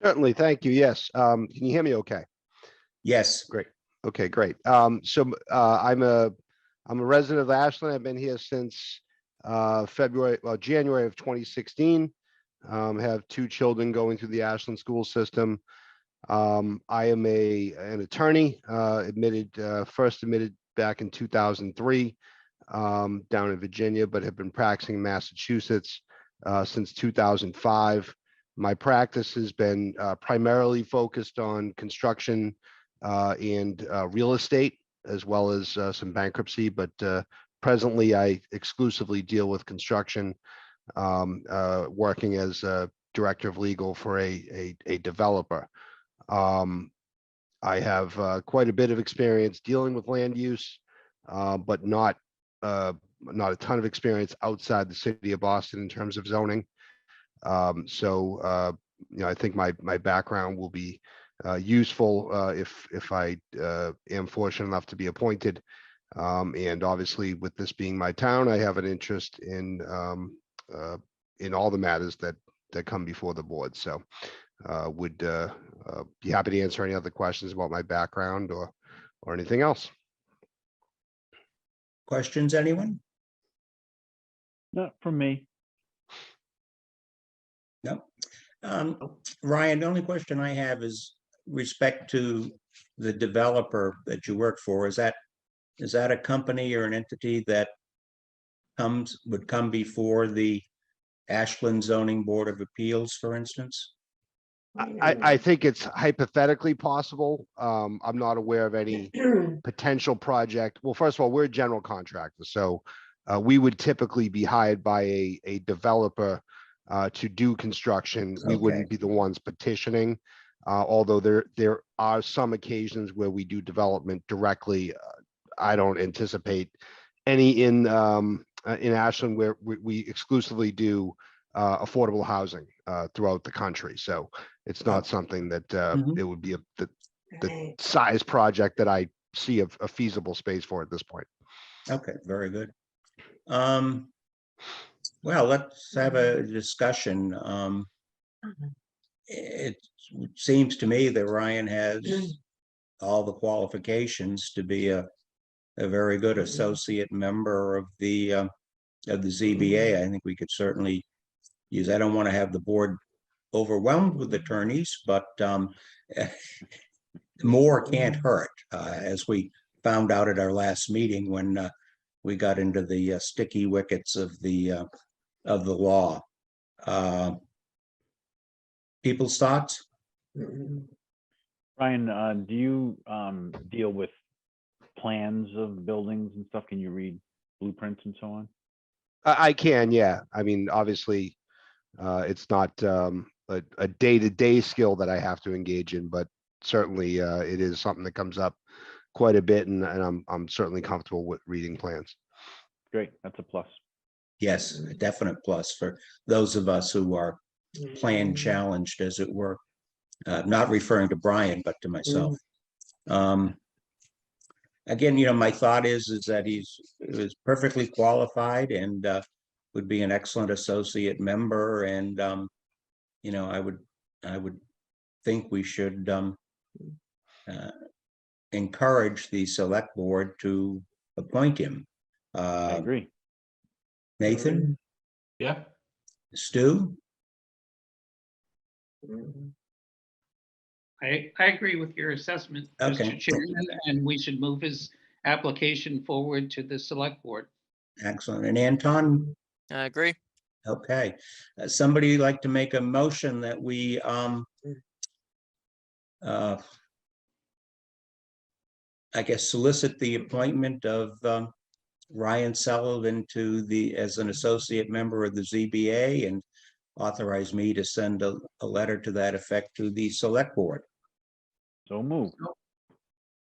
Certainly, thank you. Yes. Can you hear me okay? Yes. Great. Okay, great. So I'm a resident of Ashland. I've been here since January of 2016. Have 2 children going through the Ashland school system. I am an attorney, first admitted back in 2003 down in Virginia, but have been practicing in Massachusetts since 2005. My practice has been primarily focused on construction and real estate, as well as some bankruptcy, but presently I exclusively deal with construction, working as a director of legal for a developer. I have quite a bit of experience dealing with land use, but not a ton of experience outside the city of Boston in terms of zoning. So I think my background will be useful if I am fortunate enough to be appointed. And obviously, with this being my town, I have an interest in all the matters that come before the board. So would be happy to answer any other questions about my background or anything else. Questions, anyone? Not from me. No. Ryan, the only question I have is respect to the developer that you work for. Is that a company or an entity that would come before the Ashland Zoning Board of Appeals, for instance? I think it's hypothetically possible. I'm not aware of any potential project. Well, first of all, we're a general contractor, so we would typically be hired by a developer to do construction. We wouldn't be the ones petitioning. Although there are some occasions where we do development directly. I don't anticipate any in Ashland where we exclusively do affordable housing throughout the country. So it's not something that it would be the size project that I see a feasible space for at this point. Okay, very good. Well, let's have a discussion. It seems to me that Ryan has all the qualifications to be a very good associate member of the ZBA. I think we could certainly use, I don't want to have the board overwhelmed with attorneys, but more can't hurt, as we found out at our last meeting when we got into the sticky wickets of the law. People's thoughts? Ryan, do you deal with plans of buildings and stuff? Can you read blueprints and so on? I can, yeah. I mean, obviously, it's not a day-to-day skill that I have to engage in, but certainly it is something that comes up quite a bit, and I'm certainly comfortable with reading plans. Great, that's a plus. Yes, a definite plus for those of us who are plan challenged, as it were. Not referring to Brian, but to myself. Again, my thought is that he is perfectly qualified and would be an excellent associate member. And I would think we should encourage the select board to appoint him. I agree. Nathan? Yeah. Stu? I agree with your assessment, Okay. Mr. Chairman, and we should move his application forward to the select board. Excellent. And Anton? I agree. Okay. Somebody like to make a motion that we I guess solicit the appointment of Ryan Sullivan as an associate member of the ZBA and authorize me to send a letter to that effect to the select board. So moved.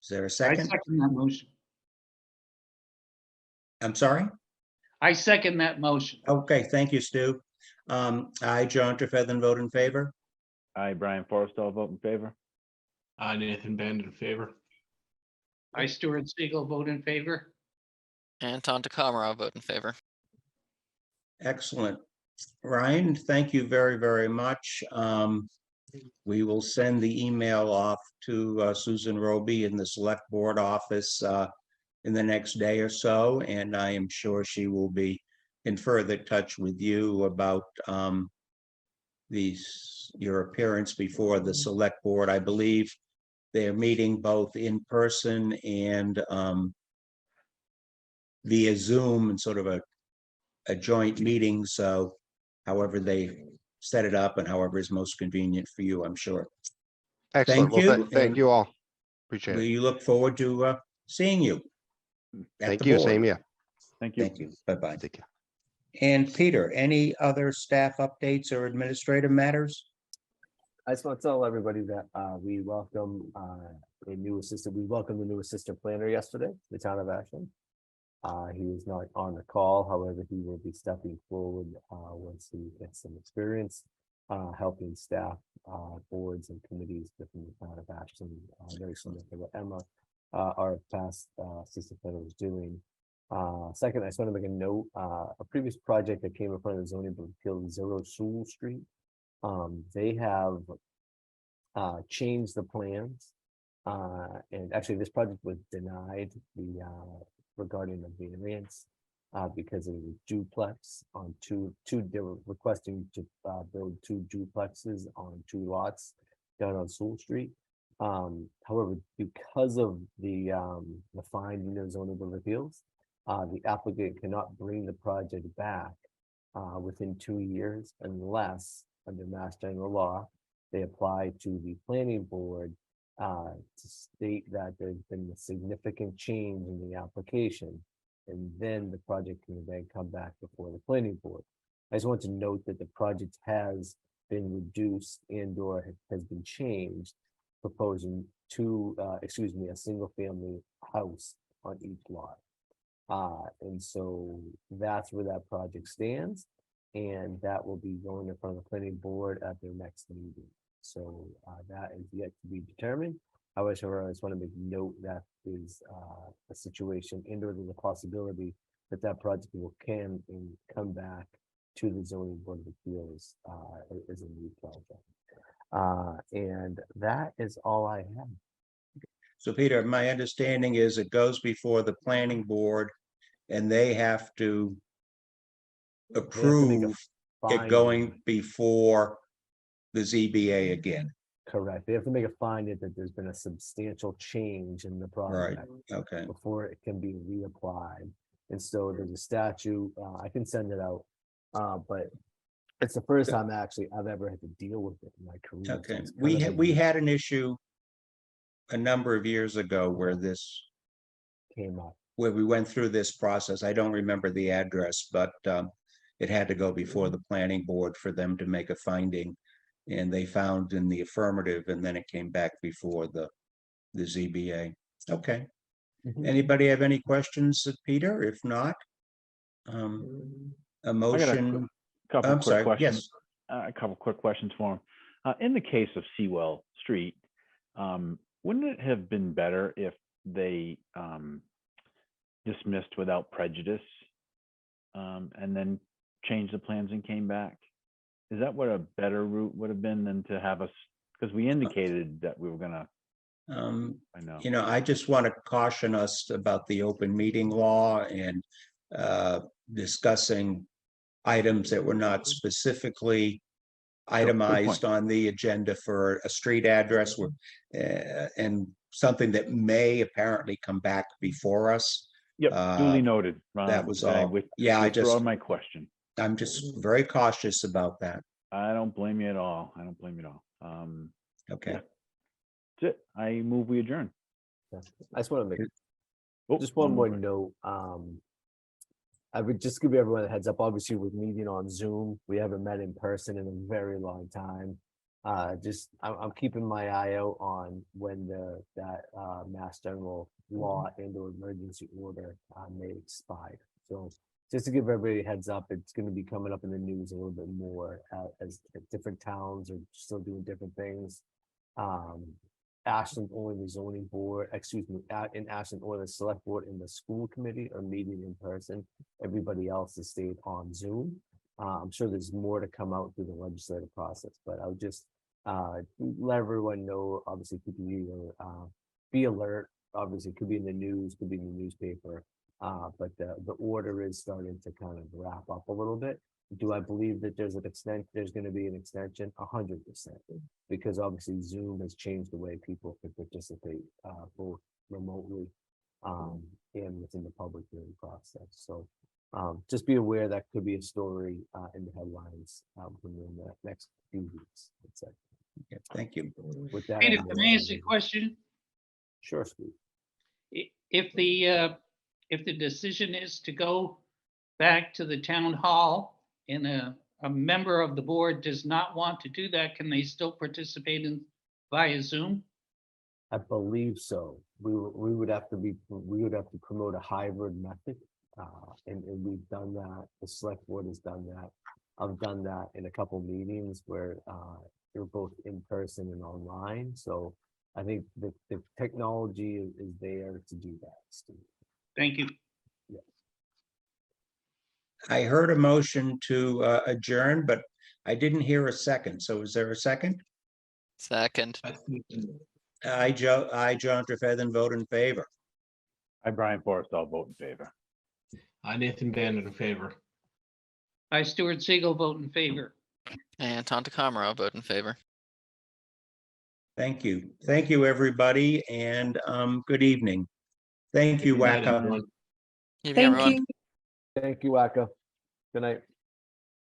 Is there a I second? second that motion. I'm sorry? I second that motion. Okay, thank you, Stu. I, John Trefethan, vote in favor. Aye, Brian Forrestal, vote in favor. Nathan Band in favor. I, Stuart Siegel, vote in favor. Anton Takamara, vote in favor. Excellent. Ryan, thank you very, very much. We will send the email off to Susan Roby in the select board office in the next day or so, and I am sure she will be in further touch with you about your appearance before the select board. I believe they're meeting both in person and via Zoom and sort of a joint meeting. So however they set it up and however is most convenient for you, I'm sure. Excellent. Thank Well, you. thank you all. Appreciate it. We look forward to seeing you. Thank you. Same here. Thank you. Thank you. Bye-bye. Take care. And Peter, any other staff updates or administrative matters? I just want to tell everybody that we welcome a new assistant. We welcomed the new assistant planner yesterday, the town of Ashland. He is not on the call, however, he will be stepping forward once he gets some experience helping staff, boards and committees within the town of Ashland, very similar to what Emma, our past assistant planner, was doing. Second, I just want to make a note, a previous project that came in front of the zoning board of appeals, 0 Sewell Street. They have changed the plans. And actually this project was denied. The regarding the variance. Because it was a duplex on they were requesting to build 2 duplexes on 2 lots down on Sewell Street. However, because of the finding of zoning board of appeals, the applicant cannot bring the project back within 2 years unless, under Mass General Law, they apply to the planning board to state that there's been a significant change in the application, and then the project can then come back before the planning board. I just want to note that the project has been reduced and or has been changed, proposing a single family house on each lot. And so that's where that project stands. And that will be going in front of the planning board at their next meeting. So that is yet to be determined. However, I just want to make note that is a situation and or there's a possibility that that project will come back to the zoning board of appeals as a new project. And that is all I have. So Peter, my understanding is it goes before the planning board and they have to approve it going before the ZBA again. Correct. They have to make a finding that there's been a substantial change in the project Okay. before it can be reapplied. And so there's a statute, I can send it out, but it's the first time actually I've ever had to deal with it in my career. So Okay, it's kind of we had an issue a number of years ago where this came up. Where we went through this process. I don't remember the address, but it had to go before the planning board for them to make a finding. And they found in the affirmative, and then it came back before the ZBA. Okay. Anybody have any questions of Peter? If not, a motion. Couple I'm quick sorry, questions. yes. A couple quick questions for him. In the case of Sewell Street, wouldn't it have been better if they dismissed without prejudice and then changed the plans and came back? Is that what a better route would have been than to have us, because we indicated that we were gonna, I know. You know, I just want to caution us about the open meeting law and discussing items that were not specifically itemized on the agenda for a street address and something that may apparently come back before us. Yep, duly noted. That was all. Yeah, I just withdraw my question. I'm just very cautious about that. I don't blame you at all. I don't blame you at all. Okay. Yeah. That's it. I move we adjourn. I just want to make just one more note. I would just give everyone a heads up. Obviously, we're meeting on Zoom. We haven't met in person in a very long time. I'm keeping my eye out on when that Mass General Law and/or emergency order may expire. So just to give everybody a heads up, it's going to be coming up in the news a little bit more as different towns are still doing different things. Ashland only the zoning board, in Ashland only the select board and the school committee are meeting in person. Everybody else has stayed on Zoom. I'm sure there's more to come out through the legislative process, but I would just let everyone know, obviously, be alert. Obviously, it could be in the news, could be in the newspaper, but the order is starting to kind of wrap up a little bit. Do I believe that there's going to be an extension? 100%, because obviously Zoom has changed the way people can participate both remotely and within the public hearing process. So just be aware that could be a story in the headlines within the next few weeks. Okay, thank you. With that, Peter, can I ask you a question? Sure, Steve. If the decision is to go back to the town hall and a member of the board does not want to do that, can they still participate via Zoom? I believe so. We would have to promote a hybrid method, and we've done that. The select board has done that. I've done that in a couple meetings where they're both in person and online. So I think the technology is there to do that, Steve. Thank you. I heard a motion to adjourn, but I didn't hear a second. So is there a second? Second. I, John Trefethen, vote in favor. I, Brian Forrest, I'll vote in favor. Nathan Bandit in favor. I, Stuart Siegel, vote in favor. And Tom DeCamara, vote in favor. Thank you. Thank you, everybody, and good evening. Thank you, Good night, Wacom. everyone. Evening, Thank everyone. you. Thank you, Waka. Good night.